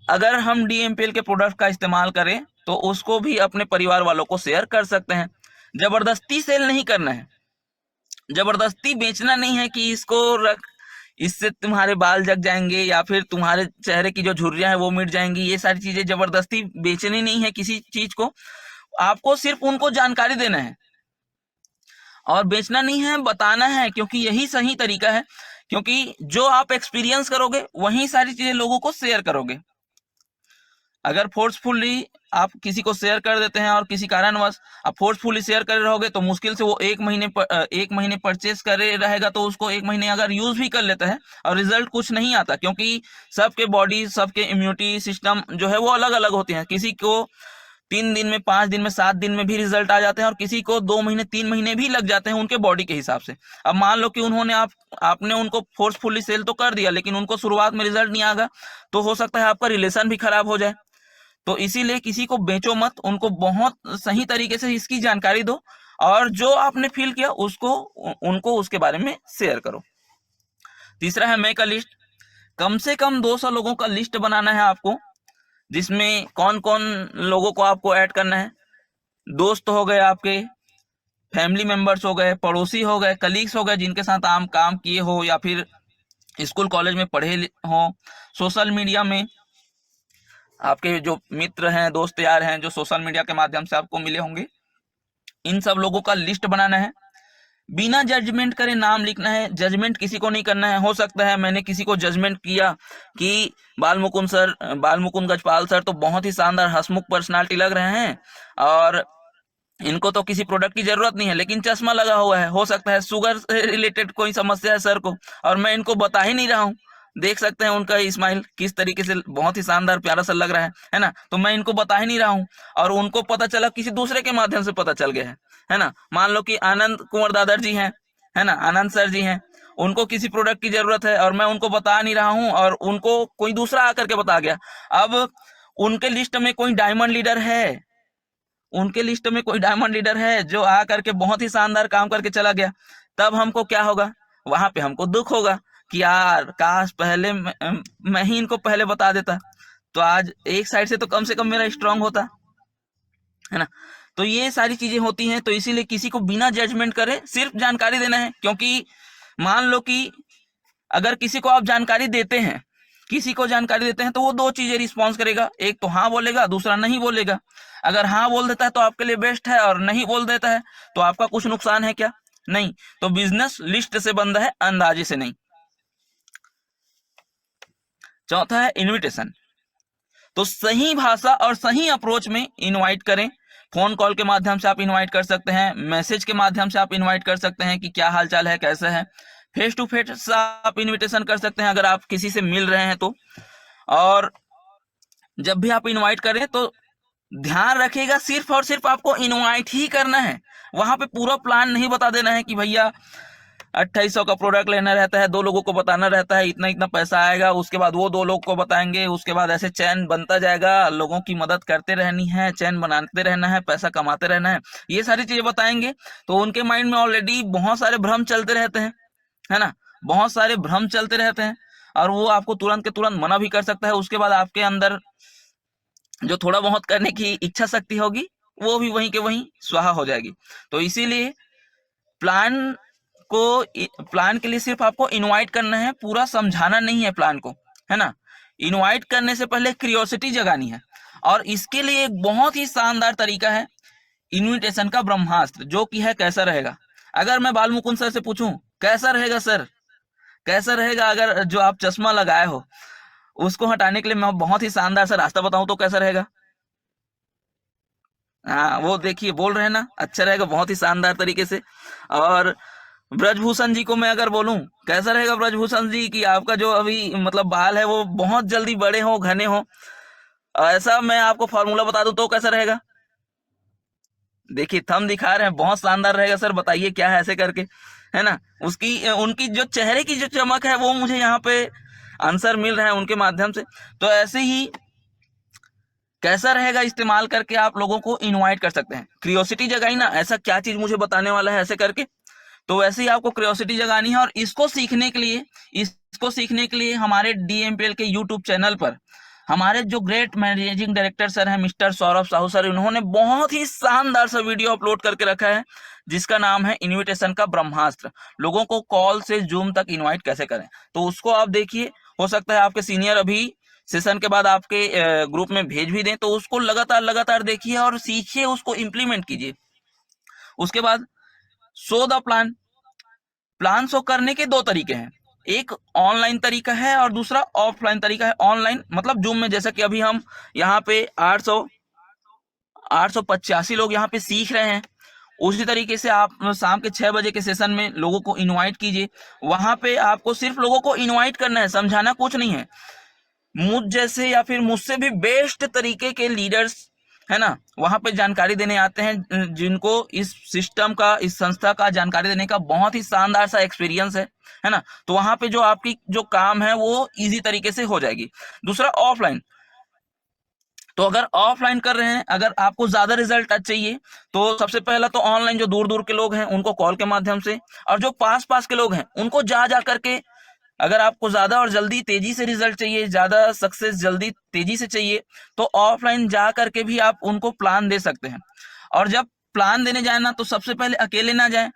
अगर हम डीएमपीएल के प्रोडक्ट का इस्तेमाल करें तो उसको भी अपने परिवार वालों को शेयर कर सकते हैं। जबरदस्ती सेल नहीं करना है, जबरदस्ती बेचना नहीं है कि इसको रख, इससे तुम्हारे बाल जग जाएंगे या फिर तुम्हारे चेहरे की जो झुर्रियां हैं वो मिट जाएंगी। ये सारी चीजें जबरदस्ती बेचनी नहीं है किसी चीज को, आपको सिर्फ उनको जानकारी देना है और बेचना नहीं है, बताना है, क्योंकि यही सही तरीका है। क्योंकि जो आप एक्सपीरियंस करोगे वही सारी चीजें लोगों को शेयर करोगे। अगर फोर्सफुली आप किसी को शेयर कर देते हैं और किसी कारणवश आप फोर्सफुली शेयर कर रहोगे तो मुश्किल से वो एक महीने परचेस करे रहेगा, तो उसको एक महीने अगर यूज भी कर लेता है और रिजल्ट कुछ नहीं आता, क्योंकि सबके बॉडी, सबके इम्यूनिटी सिस्टम जो है वो अलग अलग होते हैं। किसी को 3 दिन में, 5 दिन में, 7 दिन में भी रिजल्ट आ जाते हैं, और किसी को 2 महीने, 3 महीने भी लग जाते हैं उनके बॉडी के हिसाब से। अब मान लो कि उन्होंने आपने उनको फोर्सफुली सेल तो कर दिया, लेकिन उनको शुरुआत में रिजल्ट नहीं आगा, तो हो सकता है आपका रिलेशन भी खराब हो जाए। तो इसीलिए किसी को बेचो मत, उनको बहुत सही तरीके से इसकी जानकारी दो, और जो आपने फील किया उसको उनको उसके बारे में शेयर करो। तीसरा है मेक अ लिस्ट। कम से कम 200 लोगों का लिस्ट बनाना है आपको, जिसमें कौन कौन लोगों को आपको ऐड करना है। दोस्त हो गए आपके, फैमिली मेंबर्स हो गए, पड़ोसी हो गए, कलीग्स हो गए जिनके साथ आप काम किए हो या फिर स्कूल कॉलेज में पढ़े हो, सोशल मीडिया में आपके जो मित्र हैं, दोस्त यार हैं, जो सोशल मीडिया के माध्यम से आपको मिले होंगे, इन सब लोगों का लिस्ट बनाना है। बिना जजमेंट करे नाम लिखना है, जजमेंट किसी को नहीं करना है। हो सकता है मैंने किसी को जजमेंट किया कि बालमुकुंद गजपाल सर तो बहुत ही शानदार हंसमुख पर्सनालिटी लग रहे हैं, और इनको तो किसी प्रोडक्ट की जरूरत नहीं है, लेकिन चश्मा लगा हुआ है। हो सकता है शुगर से रिलेटेड कोई समस्या है सर को, और मैं इनको बता ही नहीं रहा हूँ। देख सकते हैं उनका स्माइल किस तरीके से बहुत ही शानदार प्यारा सा लग रहा है ना। तो मैं इनको बता ही नहीं रहा हूँ, और उनको पता चला किसी दूसरे के माध्यम से पता चल गया है ना। मान लो कि आनंद कुंवर दादर जी हैं, है ना, आनंद सर जी हैं, उनको किसी प्रोडक्ट की जरूरत है और मैं उनको बता नहीं रहा हूँ, और उनको कोई दूसरा आकर के बता गया। अब उनके लिस्ट में कोई डायमंड लीडर है, उनके लिस्ट में कोई डायमंड लीडर है जो आ करके बहुत ही शानदार काम करके चला गया, तब हमको क्या होगा, वहां पे हमको दुख होगा कि यार काश पहले मैं ही इनको पहले बता देता, तो आज एक साइड से तो कम से कम मेरा स्ट्रांग होता, है ना। तो ये सारी चीजें होती हैं, तो इसीलिए किसी को बिना जजमेंट करे सिर्फ जानकारी देना है। क्योंकि मान लो कि अगर किसी को आप जानकारी देते हैं, किसी को जानकारी देते हैं, तो वो 2 चीजें रिस्पॉन्स करेगा, एक तो हाँ बोलेगा, दूसरा नहीं बोलेगा। अगर हाँ बोल देता है तो आपके लिए बेस्ट है, और नहीं बोल देता है तो आपका कुछ नुकसान है क्या? नहीं। तो बिजनेस लिस्ट से बंद है, अंदाजे से नहीं। चौथा है इनविटेशन। तो सही भाषा और सही अप्रोच में इनवाइट करें। फोन कॉल के माध्यम से आप इनवाइट कर सकते हैं, मैसेज के माध्यम से आप इनवाइट कर सकते हैं कि क्या हाल चाल है, कैसे है। फेस टू फेस आप इनविटेशन कर सकते हैं अगर आप किसी से मिल रहे हैं तो। और जब भी आप इनवाइट करें तो ध्यान रखिएगा, सिर्फ और सिर्फ आपको इनवाइट ही करना है। वहां पे पूरा प्लान नहीं बता देना है कि भैया 2800 का प्रोडक्ट लेना रहता है, 2 लोगों को बताना रहता है, इतना इतना पैसा आएगा, उसके बाद वो 2 लोग को बताएंगे, उसके बाद ऐसे चैन बनता जाएगा, लोगों की मदद करते रहनी है, चैन बनाते रहना है, पैसा कमाते रहना है, ये सारी चीजें बताएंगे। तो उनके माइंड में ऑलरेडी बहुत सारे भ्रम चलते रहते हैं, है ना, बहुत सारे भ्रम चलते रहते हैं, और वो आपको तुरंत के तुरंत मना भी कर सकता है। उसके बाद आपके अंदर जो थोड़ा बहुत करने की इच्छा शक्ति होगी वो भी वहीं के वहीं स्वाहा हो जाएगी। तो इसीलिए प्लान के लिए सिर्फ आपको इनवाइट करना है, पूरा समझाना नहीं है प्लान को, है ना। इनवाइट करने से पहले क्यूरियोसिटी जगानी है, और इसके लिए एक बहुत ही शानदार तरीका है इनविटेशन का ब्रह्मास्त्र, जो कि है कैसा रहेगा। अगर मैं बालमुकुंद सर से पूछूं कैसा रहेगा सर, कैसा रहेगा, अगर जो आप चश्मा लगाए हो उसको हटाने के लिए मैं बहुत ही शानदार सा रास्ता बताऊं तो कैसा रहेगा? हाँ, वो देखिए बोल रहे हैं ना, अच्छा रहेगा बहुत ही शानदार तरीके से। और ब्रजभूषण जी को मैं अगर बोलूं कैसा रहेगा ब्रजभूषण जी, कि आपका जो अभी मतलब बाल है वो बहुत जल्दी बड़े हो, घने हो, ऐसा मैं आपको फॉर्मूला बता दूं तो कैसा रहेगा? देखिए थंब दिखा रहे हैं, बहुत शानदार रहेगा सर, बताइए क्या है, ऐसे करके, है ना। उनकी जो चेहरे की जो चमक है वो मुझे यहाँ पे आंसर मिल रहा है उनके माध्यम से। तो ऐसे ही कैसा रहेगा इस्तेमाल करके आप लोगों को इनवाइट कर सकते हैं। क्यूरियोसिटी जगाई ना, ऐसा क्या चीज मुझे बताने वाला है, ऐसे करके। तो वैसे ही आपको क्यूरियोसिटी जगानी है, और इसको सीखने के लिए हमारे DMPL के यूट्यूब चैनल पर हमारे जो ग्रेट मैनेजिंग डायरेक्टर सर हैं मिस्टर सौरभ साहू सर, उन्होंने बहुत ही शानदार सा वीडियो अपलोड करके रखा है जिसका नाम है इनविटेशन का ब्रह्मास्त्र, लोगों को कॉल से जूम तक इनवाइट कैसे करें। तो उसको आप देखिए, हो सकता है आपके सीनियर अभी सेशन के बाद आपके ग्रुप में भेज भी दें, तो उसको लगातार देखिए और सीखिए, उसको इम्प्लीमेंट कीजिए। उसके बाद शो द प्लान शो करने के 2 तरीके हैं, एक ऑनलाइन तरीका है और दूसरा ऑफलाइन तरीका है। ऑनलाइन मतलब जूम में, जैसा कि अभी हम यहाँ पे 885 लोग यहाँ पे सीख रहे हैं, उसी तरीके से आप शाम के 6 बजे के सेशन में लोगों को इनवाइट कीजिए। वहां पे आपको सिर्फ लोगों को इनवाइट करना है, समझाना कुछ नहीं है। मुझ जैसे या फिर मुझसे भी बेस्ट तरीके के लीडर्स, है ना, वहां पे जानकारी देने आते हैं, जिनको इस सिस्टम का, इस संस्था का जानकारी देने का बहुत ही शानदार सा एक्सपीरियंस है ना। तो वहां पे जो आपकी जो काम है वो इजी तरीके से हो जाएगी। दूसरा ऑफलाइन, तो अगर ऑफलाइन कर रहे हैं, अगर आपको ज्यादा रिजल्ट चाहिए, तो सबसे पहला तो ऑनलाइन जो दूर दूर के लोग हैं उनको कॉल के माध्यम से, और जो पास पास के लोग हैं उनको जा जा करके, अगर आपको ज्यादा और जल्दी तेजी से रिजल्ट चाहिए, ज्यादा सक्सेस जल्दी तेजी से चाहिए, तो ऑफलाइन जा करके भी आप उनको प्लान दे सकते हैं। और जब प्लान देने जाए ना, तो सबसे पहले अकेले ना जाएं,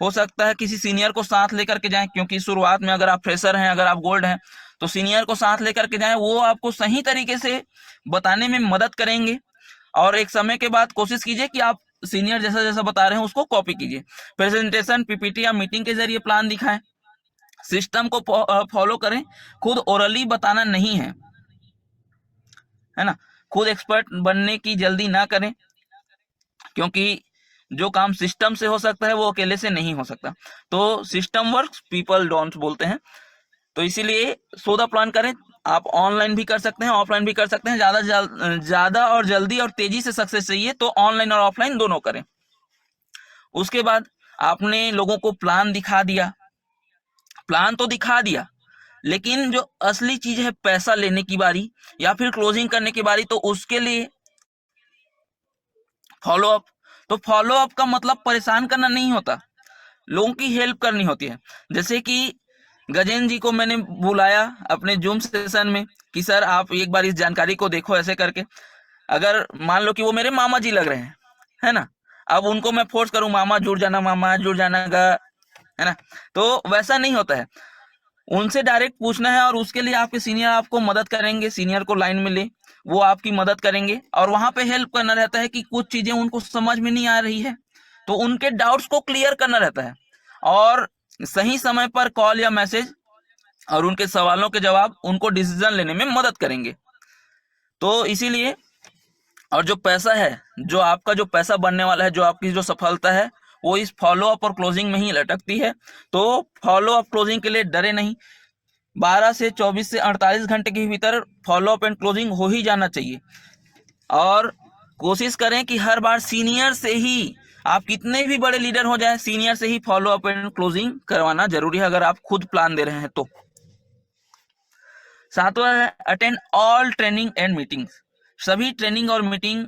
हो सकता है किसी सीनियर को साथ लेकर के जाएं, क्योंकि शुरुआत में अगर आप फ्रेशर हैं, अगर आप गोल्ड हैं, तो सीनियर को साथ लेकर के जाएं, वो आपको सही तरीके से बताने में मदद करेंगे। और एक समय के बाद कोशिश कीजिए कि आप सीनियर जैसा जैसा बता रहे हैं उसको कॉपी कीजिए। प्रेजेंटेशन, पीपीटी या मीटिंग के जरिए प्लान दिखाएं। सिस्टम को फॉलो करें, खुद ओरली बताना नहीं है ना। खुद एक्सपर्ट बनने की जल्दी ना करें, क्योंकि जो काम सिस्टम से हो सकता है वो अकेले से नहीं हो सकता। तो सिस्टम वर्क्स, पीपल डोंट बोलते हैं। तो इसीलिए सौदा प्लान करें। आप ऑनलाइन भी कर सकते हैं, ऑफलाइन भी कर सकते हैं। ज्यादा और जल्दी और तेजी से सक्सेस चाहिए तो ऑनलाइन और ऑफलाइन दोनों करें। उसके बाद आपने लोगों को प्लान दिखा दिया, प्लान तो दिखा दिया, लेकिन जो असली चीज है पैसा लेने की बारी या फिर क्लोजिंग करने की बारी, तो उसके लिए फॉलो अप। तो फॉलो अप का मतलब परेशान करना नहीं होता, लोगों की हेल्प करनी होती है। जैसे कि गजेंद्र जी को मैंने बुलाया अपने जूम सेशन में कि सर आप एक बार इस जानकारी को देखो ऐसे करके। अगर मान लो कि वो मेरे मामा जी लग रहे हैं, है ना, अब उनको मैं फोर्स करूं मामा जुड़ जाना, मामा जुड़ जाना का, है ना, तो वैसा नहीं होता है। उनसे डायरेक्ट पूछना है, और उसके लिए आपके सीनियर आपको मदद करेंगे। सीनियर को लाइन में ले, वो आपकी मदद करेंगे, और वहां पे हेल्प करना रहता है कि कुछ चीजें उनको समझ में नहीं आ रही है तो उनके डाउट्स को क्लियर करना रहता है, और सही समय पर कॉल या मैसेज और उनके सवालों के जवाब उनको डिसीजन लेने में मदद करेंगे। तो इसीलिए, और जो पैसा है, जो आपका जो पैसा बनने वाला है, जो आपकी जो सफलता है, वो इस फॉलो अप और क्लोजिंग में ही लटकती है। तो फॉलो अप क्लोजिंग के लिए डरे नहीं। 12 से 24 से 48 घंटे के भीतर फॉलो अप एंड क्लोजिंग हो ही जाना चाहिए। और कोशिश करें कि हर बार सीनियर से ही, आप कितने भी बड़े लीडर हो जाए, सीनियर से ही फॉलो अप एंड क्लोजिंग करवाना जरूरी है, अगर आप खुद प्लान दे रहे हैं तो। सातवां है attend all training and meetings. सभी ट्रेनिंग और मीटिंग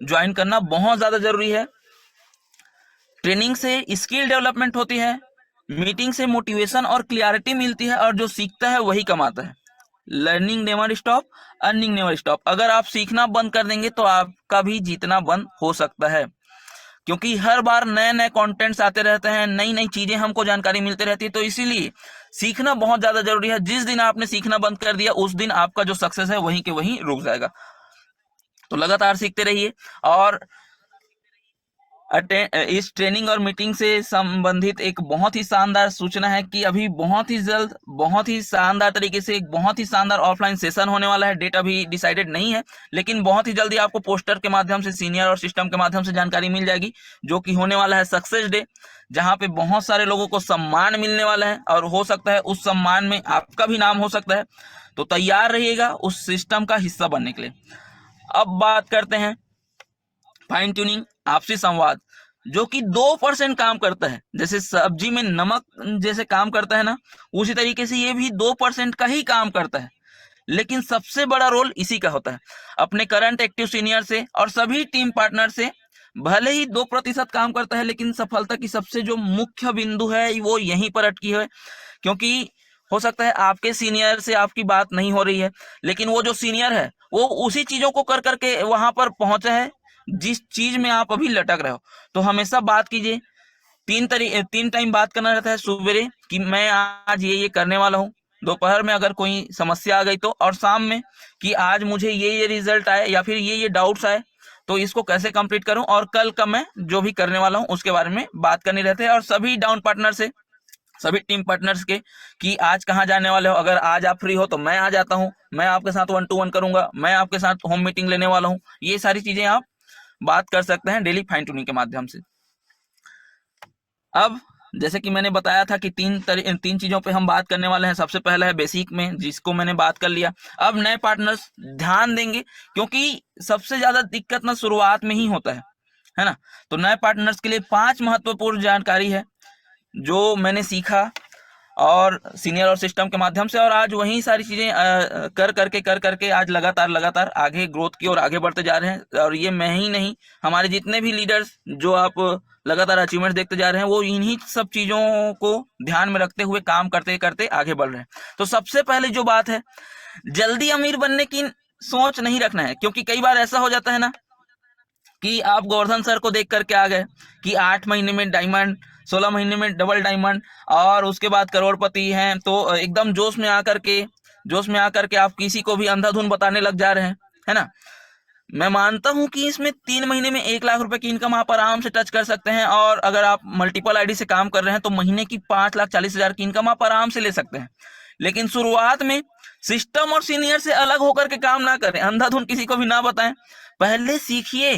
ज्वाइन करना बहुत ज्यादा जरूरी है। ट्रेनिंग से स्किल डेवलपमेंट होती है, मीटिंग से मोटिवेशन और क्लियरिटी मिलती है, और जो सीखता है वही कमाता है। Learning never stop, earning never stop. अगर आप सीखना बंद कर देंगे तो आपका भी जीतना बंद हो सकता है, क्योंकि हर बार नए नए कंटेंट्स आते रहते हैं, नई नई चीजें हमको जानकारी मिलती रहती है। तो इसीलिए सीखना बहुत ज्यादा जरूरी है। जिस दिन आपने सीखना बंद कर दिया उस दिन आपका जो सक्सेस है वहीं के वहीं रुक जाएगा। तो लगातार सीखते रहिए। और इस ट्रेनिंग और मीटिंग से संबंधित एक बहुत ही शानदार सूचना है कि अभी बहुत ही जल्द, बहुत ही शानदार तरीके से एक बहुत ही शानदार ऑफलाइन सेशन होने वाला है। डेट अभी डिसाइडेड नहीं है, लेकिन बहुत ही जल्दी आपको पोस्टर के माध्यम से, सीनियर और सिस्टम के माध्यम से जानकारी मिल जाएगी, जो कि होने वाला है सक्सेस डे, जहां पे बहुत सारे लोगों को सम्मान मिलने वाला है, और हो सकता है उस सम्मान में आपका भी नाम हो सकता है। तो तैयार रहिएगा उस सिस्टम का हिस्सा बनने के लिए। अब बात करते हैं फाइन ट्यूनिंग, आपसी संवाद, जो कि 2% काम करता है। जैसे सब्जी में नमक जैसे काम करता है ना, उसी तरीके से ये भी 2% का ही काम करता है, लेकिन सबसे बड़ा रोल इसी का होता है। अपने करंट एक्टिव सीनियर से और सभी टीम पार्टनर से भले ही 2% काम करता है, लेकिन सफलता की सबसे जो मुख्य बिंदु है वो यहीं पर अटकी है। क्योंकि हो सकता है आपके सीनियर से आपकी बात नहीं हो रही है, लेकिन वो जो सीनियर है वो उसी चीजों को कर करके वहां पर पहुंचा है जिस चीज में आप अभी लटक रहे हो। तो हमेशा बात कीजिए। 3 टाइम बात करना रहता है। सुबह कि मैं आज ये करने वाला हूँ, दोपहर में अगर कोई समस्या आ गई तो, और शाम में कि आज मुझे ये रिजल्ट आए या फिर ये डाउट्स आए तो इसको कैसे कंप्लीट करूं, और कल का मैं जो भी करने वाला हूं उसके बारे में बात करनी रहती है। और सभी डाउन पार्टनर से, सभी टीम पार्टनर्स के, कि आज कहाँ जाने वाले हो, अगर आज आप फ्री हो तो मैं आ जाता हूँ, मैं आपके साथ 1-to-1 करूंगा, मैं आपके साथ होम मीटिंग लेने वाला हूँ। ये सारी चीजें आप बात कर सकते हैं डेली फाइन ट्यूनिंग के माध्यम से। अब जैसे कि मैंने बताया था कि तीन चीजों पे हम बात करने वाले हैं। सबसे पहला है बेसिक में, जिसको मैंने बात कर लिया। अब नए पार्टनर्स ध्यान देंगे, क्योंकि सबसे ज्यादा दिक्कत ना शुरुआत में ही होता है ना। तो नए पार्टनर्स के लिए 5 महत्वपूर्ण जानकारी है जो मैंने सीखा और सीनियर और सिस्टम के माध्यम से, और आज वही सारी चीजें कर करके आज लगातार आगे ग्रोथ की ओर आगे बढ़ते जा रहे हैं। और ये मैं ही नहीं, हमारे जितने भी लीडर्स जो आप लगातार अचीवमेंट देखते जा रहे हैं, वो इन्हीं सब चीजों को ध्यान में रखते हुए काम करते करते आगे बढ़ रहे हैं। तो सबसे पहले जो बात है, जल्दी अमीर बनने की सोच नहीं रखना है। क्योंकि कई बार ऐसा हो जाता है ना कि आप गोवर्धन सर को देख करके आ गए कि 8 महीने में डायमंड, 16 महीने में डबल डायमंड, और उसके बाद करोड़पति हैं। तो एकदम जोश में आकर के आप किसी को भी अंधाधुन बताने लग जा रहे हैं, है ना। मैं मानता हूं कि इसमें 3 महीने में 1 लाख रुपए की इनकम आप आराम से टच कर सकते हैं। और अगर आप मल्टीपल आईडी से काम कर रहे हैं तो महीने की 5,40,000 की इनकम आप आराम से ले सकते हैं। लेकिन शुरुआत में सिस्टम और सीनियर से अलग होकर के काम ना करें, अंधाधुन किसी को भी ना बताएं। पहले सीखिए,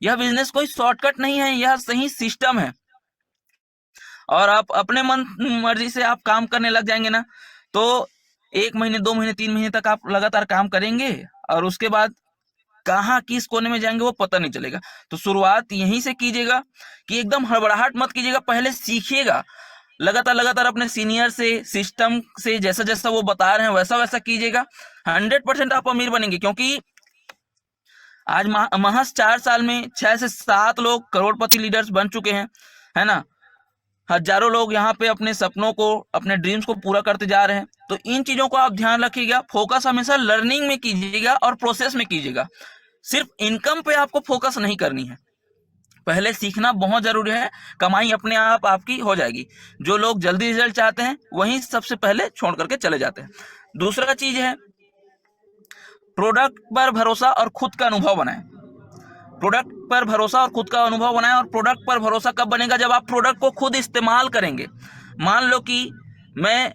यह बिजनेस कोई शॉर्टकट नहीं है, यह सही सिस्टम है। और आप अपने मन मर्जी से आप काम करने लग जाएंगे ना, तो 1 महीने, 2 महीने, 3 महीने तक आप लगातार काम करेंगे, और उसके बाद कहाँ किस कोने में जाएंगे वो पता नहीं चलेगा। तो शुरुआत यहीं से कीजिएगा कि एकदम हड़बड़ाहट मत कीजिएगा, पहले सीखिएगा। लगातार अपने सीनियर से, सिस्टम से जैसा जैसा वो बता रहे हैं वैसा वैसा कीजिएगा। 100% आप अमीर बनेंगे। क्योंकि आज महज 4 साल में 6 से 7 लोग करोड़पति लीडर्स बन चुके हैं, है ना। हजारों लोग यहाँ पे अपने सपनों को, अपने ड्रीम्स को पूरा करते जा रहे हैं। तो इन चीजों को आप ध्यान रखिएगा। फोकस हमेशा लर्निंग में कीजिएगा और प्रोसेस में कीजिएगा। सिर्फ इनकम पे आपको फोकस नहीं करनी है, पहले सीखना बहुत जरूरी है। कमाई अपने आप आपकी हो जाएगी। जो लोग जल्दी रिजल्ट चाहते हैं वही सबसे पहले छोड़ करके चले जाते हैं। दूसरा चीज है, प्रोडक्ट पर भरोसा और खुद का अनुभव बनाएं। प्रोडक्ट पर भरोसा और खुद का अनुभव बनाएं। और प्रोडक्ट पर भरोसा कब बनेगा? जब आप प्रोडक्ट को खुद इस्तेमाल करेंगे। मान लो कि मैं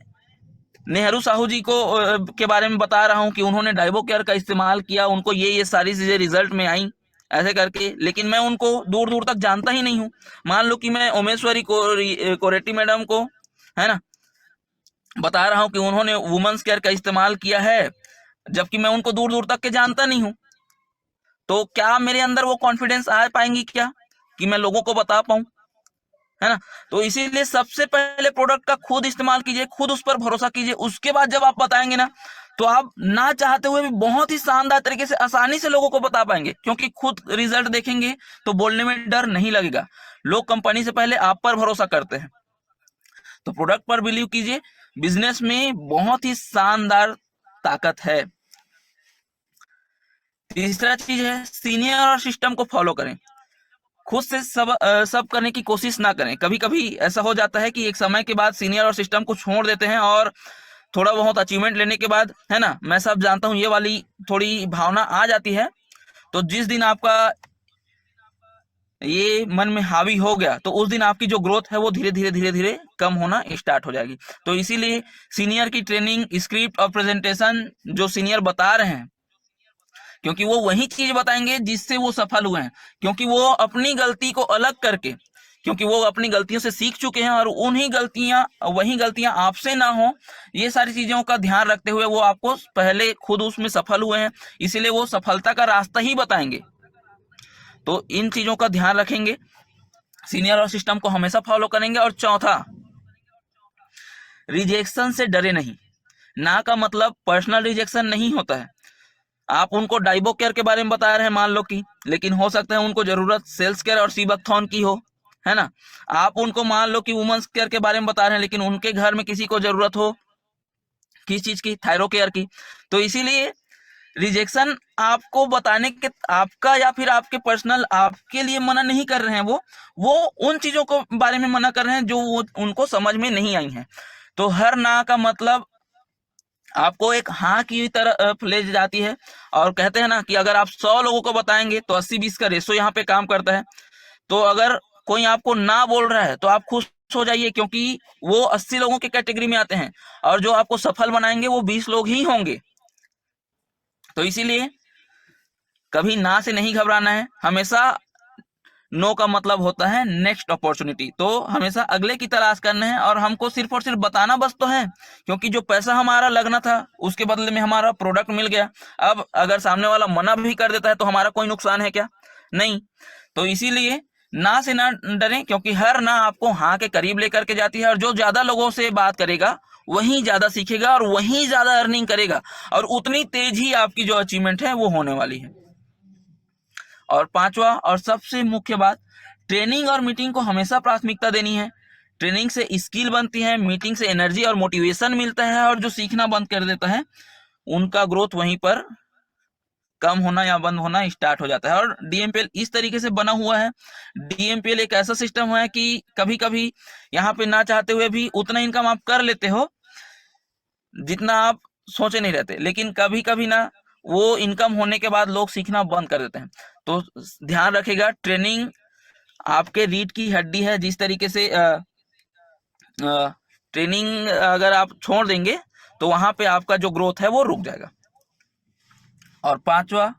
नेहरू साहू जी को के बारे में बता रहा हूं कि उन्होंने डाइबो केयर का इस्तेमाल किया, उनको ये सारी चीजें रिजल्ट में आई ऐसे करके, लेकिन मैं उनको दूर दूर तक जानता ही नहीं हूं। मान लो कि मैं ओमेश्वरी कोरेटी मैडम को, है ना, बता रहा हूं कि उन्होंने वुमेन्स केयर का इस्तेमाल किया है, जबकि मैं उनको दूर दूर तक के जानता नहीं हूं। तो क्या मेरे अंदर वो कॉन्फिडेंस आ पाएंगी क्या कि मैं लोगों को बता पाऊं, है ना। तो इसीलिए सबसे पहले प्रोडक्ट का खुद इस्तेमाल कीजिए, खुद उस पर भरोसा कीजिए। उसके बाद जब आप बताएंगे ना, तो आप ना चाहते हुए भी बहुत ही शानदार तरीके से, आसानी से लोगों को बता पाएंगे। क्योंकि खुद रिजल्ट देखेंगे तो बोलने में डर नहीं लगेगा। लोग कंपनी से पहले आप पर भरोसा करते हैं। तो प्रोडक्ट पर बिलीव कीजिए, बिजनेस में बहुत ही शानदार ताकत है। तीसरा चीज है, सीनियर और सिस्टम को फॉलो करें। खुद से सब करने की कोशिश ना करें। कभी कभी ऐसा हो जाता है कि एक समय के बाद सीनियर और सिस्टम को छोड़ देते हैं, और थोड़ा बहुत अचीवमेंट लेने के बाद, है ना, मैं सब जानता हूं, ये वाली थोड़ी भावना आ जाती है। तो जिस दिन आपका ये मन में हावी हो गया, तो उस दिन आपकी जो ग्रोथ है वो धीरे धीरे कम होना स्टार्ट हो जाएगी। तो इसीलिए सीनियर की ट्रेनिंग, स्क्रिप्ट और प्रेजेंटेशन जो सीनियर बता रहे हैं, क्योंकि वो वही चीज बताएंगे जिससे वो सफल हुए हैं। क्योंकि वो अपनी गलती को अलग करके, क्योंकि वो अपनी गलतियों से सीख चुके हैं, और वही गलतियां आपसे ना हो, ये सारी चीजों का ध्यान रखते हुए वो आपको पहले खुद उसमें सफल हुए हैं, इसीलिए वो सफलता का रास्ता ही बताएंगे। तो इन चीजों का ध्यान रखेंगे, सीनियर और सिस्टम को हमेशा फॉलो करेंगे। और चौथा, रिजेक्शन से डरे नहीं। ना का मतलब पर्सनल रिजेक्शन नहीं होता है। आप उनको डाइबो केयर के बारे में बता रहे हैं, मान लो कि, लेकिन हो सकता है उनको जरूरत सेल्स केयर और सीबकथॉर्न की हो, है ना। आप उनको मान लो कि वुमेन्स केयर के बारे में बता रहे हैं, लेकिन उनके घर में किसी को जरूरत हो किस चीज की? थायरो केयर की। तो इसीलिए रिजेक्शन आपको बताने के, आपका या फिर आपके पर्सनल, आपके लिए मना नहीं कर रहे हैं। वो उन चीजों को बारे में मना कर रहे हैं जो वो उनको समझ में नहीं आई हैं। तो हर ना का मतलब आपको एक हाँ की तरफ ले जाती है। और कहते हैं ना कि अगर आप 100 लोगों को बताएंगे तो 80-20 का रेशो यहाँ पे काम करता है। तो अगर कोई आपको ना बोल रहा है तो आप खुश हो जाइए, क्योंकि वो 80 लोगों की कैटेगरी में आते हैं, और जो आपको सफल बनाएंगे वो 20 लोग ही होंगे। तो इसीलिए कभी ना से नहीं घबराना है, हमेशा नो का मतलब होता है नेक्स्ट अपॉर्चुनिटी। तो हमेशा अगले की तलाश करना है, और हमको सिर्फ और सिर्फ बताना बस तो है, क्योंकि जो पैसा हमारा लगना था उसके बदले में हमारा प्रोडक्ट मिल गया। अब अगर सामने वाला मना भी कर देता है तो हमारा कोई नुकसान है क्या? नहीं। तो इसीलिए ना से ना डरें, क्योंकि हर ना आपको हाँ के करीब लेकर के जाती है, और जो ज्यादा लोगों से बात करेगा वहीं ज्यादा सीखेगा और वहीं ज्यादा अर्निंग करेगा, और उतनी तेज ही आपकी जो अचीवमेंट है वो होने वाली है। और पांचवा और सबसे मुख्य बात, ट्रेनिंग और मीटिंग को हमेशा प्राथमिकता देनी है। ट्रेनिंग से स्किल बनती है, मीटिंग से एनर्जी और मोटिवेशन मिलता है, और जो सीखना बंद कर देता है उनका ग्रोथ वहीं पर कम होना या बंद होना स्टार्ट हो जाता है। और डीएमपीएल इस तरीके से बना हुआ है। डीएमपीएल एक ऐसा सिस्टम है कि कभी कभी यहाँ पे ना चाहते हुए भी उतना इनकम आप कर लेते हो जितना आप सोचे नहीं रहते, लेकिन कभी कभी ना वो इनकम होने के बाद लोग सीखना बंद कर देते हैं। तो ध्यान रखिएगा, ट्रेनिंग आपके रीढ़ की हड्डी है। जिस तरीके से ट्रेनिंग अगर आप छोड़ देंगे तो वहां पे आपका जो ग्रोथ है वो रुक जाएगा। और पांचवा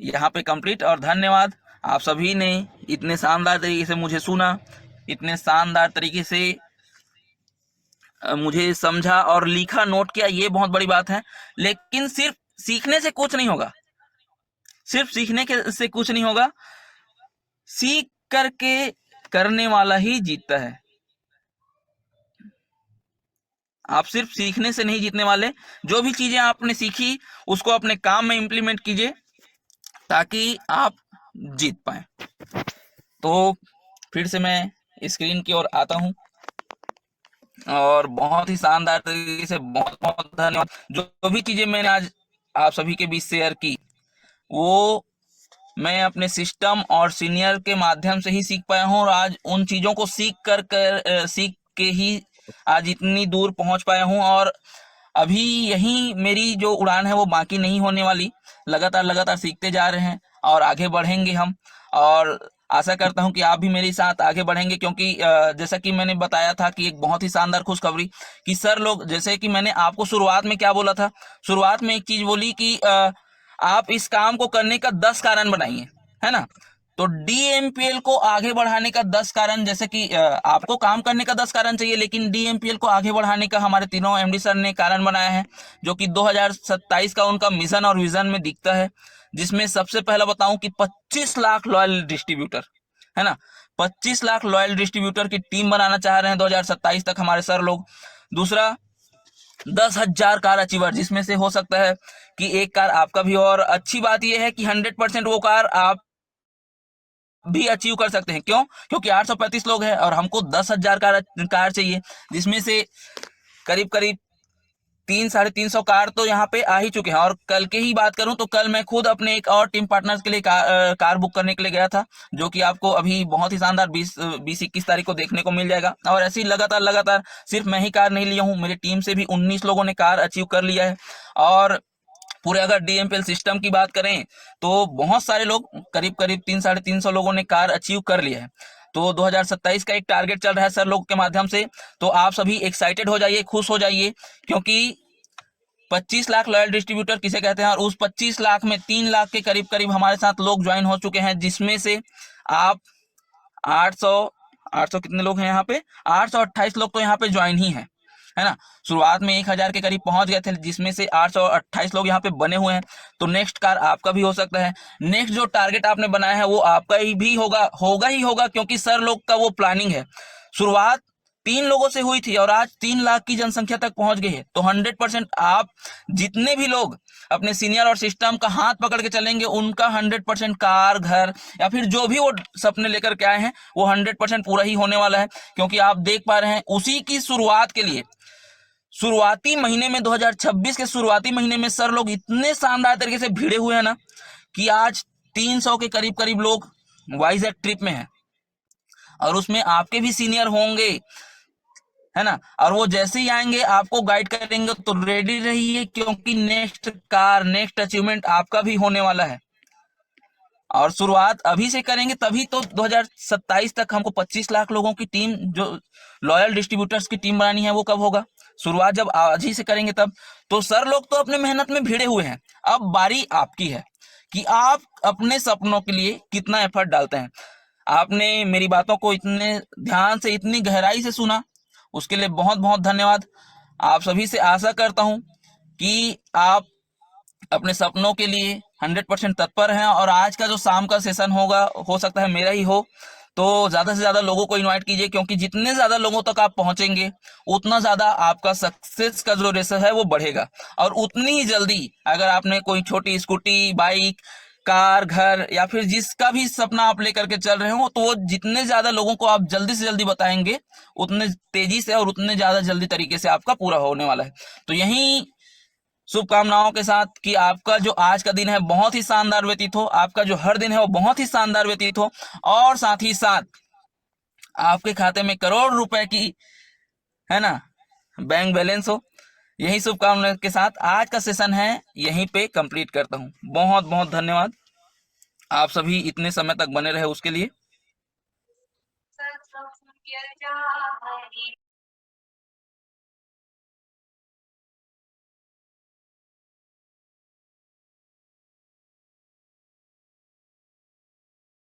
यहाँ पे कंप्लीट। और धन्यवाद, आप सभी ने इतने शानदार तरीके से मुझे सुना, इतने शानदार तरीके से मुझे समझा और लिखा, नोट किया, ये बहुत बड़ी बात है। लेकिन सिर्फ सीखने से कुछ नहीं होगा, सिर्फ सीखने के से कुछ नहीं होगा, सीख करके करने वाला ही जीतता है। आप सिर्फ सीखने से नहीं जीतने वाले, जो भी चीजें आपने सीखी उसको अपने काम में इंप्लीमेंट कीजिए ताकि आप जीत पाए। तो फिर से मैं स्क्रीन की ओर आता हूं, और बहुत ही शानदार तरीके से बहुत बहुत धन्यवाद। जो भी चीजें मैंने आज आप सभी के बीच शेयर की वो मैं अपने सिस्टम और सीनियर के माध्यम से ही सीख पाया हूँ, और आज उन चीजों को सीख के ही आज इतनी दूर पहुंच पाया हूँ। और अभी यही मेरी जो उड़ान है वो बाकी नहीं होने वाली, लगातार लगातार सीखते जा रहे हैं और आगे बढ़ेंगे हम। और आशा करता हूं कि आप भी मेरे साथ आगे बढ़ेंगे, क्योंकि जैसा कि मैंने बताया था कि एक बहुत ही शानदार खुशखबरी कि सर लोग, जैसे कि मैंने आपको शुरुआत में क्या बोला था, शुरुआत में एक चीज बोली कि आप इस काम को करने का 10 कारण बनाइए, है ना। तो डीएमपीएल को आगे बढ़ाने का 10 कारण, जैसे कि आपको काम करने का 10 कारण चाहिए, लेकिन डीएमपीएल को आगे बढ़ाने का हमारे तीनों एमडी सर ने कारण बनाया है, जो कि 2027 का उनका मिशन और विजन में दिखता है। जिसमें सबसे पहला बताऊं कि 25 लाख लॉयल डिस्ट्रीब्यूटर, है ना, 25 लाख लॉयल डिस्ट्रीब्यूटर की टीम बनाना चाह रहे हैं 2027 तक हमारे सर लोग। दूसरा, 10,000 कार अचीवर, जिसमें से हो सकता है कि एक कार आपका भी हो, और अच्छी बात यह है कि 100% वो कार आप भी अचीव कर सकते हैं। क्यों? क्योंकि 835 लोग हैं और हमको 10,000 कार चाहिए, जिसमें से करीब करीब 300-350 कार तो यहाँ पे आ ही चुके हैं। और कल के ही बात करूं तो कल मैं खुद अपने एक और टीम पार्टनर्स के लिए कार बुक करने के लिए गया था, जो कि आपको अभी बहुत ही शानदार 20-21 तारीख को देखने को मिल जाएगा। और ऐसे ही लगातार लगातार सिर्फ मैं ही कार नहीं लिया हूँ, मेरी टीम से भी 19 लोगों ने कार अचीव कर लिया है। और पूरे अगर डीएमपीएल सिस्टम की बात करें तो बहुत सारे लोग, करीब करीब 300-350 लोगों ने कार अचीव कर लिया है। तो 2027 का एक टारगेट चल रहा है सर लोग के माध्यम से। तो आप सभी एक्साइटेड हो जाइए, खुश हो जाइए, क्योंकि 25 लाख लॉयल डिस्ट्रीब्यूटर किसे कहते हैं, और उस 25 लाख में 3 लाख के करीब करीब हमारे साथ लोग ज्वाइन हो चुके हैं, जिसमें से आप 800 कितने लोग हैं यहाँ पे, 828 लोग तो यहाँ पे ज्वाइन ही है ना। शुरुआत में 1000 के करीब पहुंच गए थे, जिसमें से 828 लोग यहाँ पे बने हुए हैं। तो नेक्स्ट कार आपका भी हो सकता है। नेक्स्ट जो टारगेट आपने बनाया है वो आपका ही भी होगा, क्योंकि सर लोग का वो प्लानिंग है। शुरुआत 3 लोगों से हुई थी और आज 3 लाख की जनसंख्या तक पहुंच गई है। तो 100% आप जितने भी लोग अपने सीनियर और सिस्टम का हाथ पकड़ के चलेंगे, उनका 100% कार, घर या फिर जो भी वो सपने लेकर के आए हैं वो 100% पूरा ही होने वाला है। क्योंकि आप देख पा रहे हैं उसी की शुरुआत के लिए शुरुआती महीने में 2026 के शुरुआती महीने में सर लोग इतने शानदार तरीके से भिड़े हुए हैं ना कि आज 300 के करीब करीब लोग वाइजैक ट्रिप में हैं, और उसमें आपके भी सीनियर होंगे, है ना। और वो जैसे ही आएंगे आपको गाइड करेंगे, तो रेडी रहिए, क्योंकि नेक्स्ट कार, नेक्स्ट अचीवमेंट आपका भी होने वाला है। और शुरुआत अभी से करेंगे तभी तो 2027 तक हमको 25 लाख लोगों की टीम, जो लॉयल डिस्ट्रीब्यूटर्स की टीम बनानी है, वो कब होगा? शुरुआत जब आज ही से करेंगे तब। तो सर लोग तो अपने मेहनत में भिड़े हुए हैं, अब बारी आपकी है कि आप अपने सपनों के लिए कितना एफर्ट डालते हैं। आपने मेरी बातों को इतने ध्यान से, इतनी गहराई से सुना, उसके लिए बहुत बहुत धन्यवाद। आप सभी से आशा करता हूं कि आप अपने सपनों के लिए 100% तत्पर हैं, और आज का जो शाम का सेशन होगा, हो सकता है मेरा ही हो, तो ज्यादा से ज्यादा लोगों को इनवाइट कीजिए, क्योंकि जितने ज्यादा लोगों तक आप पहुंचेंगे उतना ज्यादा आपका सक्सेस का जो रेशो है वो बढ़ेगा। और उतनी ही जल्दी, अगर आपने कोई छोटी स्कूटी, बाइक, कार, घर, या फिर जिसका भी सपना आप लेकर के चल रहे हो, तो वो जितने ज्यादा लोगों को आप जल्दी से जल्दी बताएंगे, उतने तेजी से और उतने ज्यादा जल्दी तरीके से आपका पूरा होने वाला है। तो यही शुभकामनाओं के साथ कि आपका जो आज का दिन है बहुत ही शानदार व्यतीत हो, आपका जो हर दिन है वो बहुत ही शानदार व्यतीत हो, और साथ ही साथ आपके खाते में करोड़ रुपए की, है ना, बैंक बैलेंस हो। यही शुभकामनाओं के साथ आज का सेशन है यहीं पे कंप्लीट करता हूँ। बहुत बहुत धन्यवाद, आप सभी इतने समय तक बने रहे उसके लिए।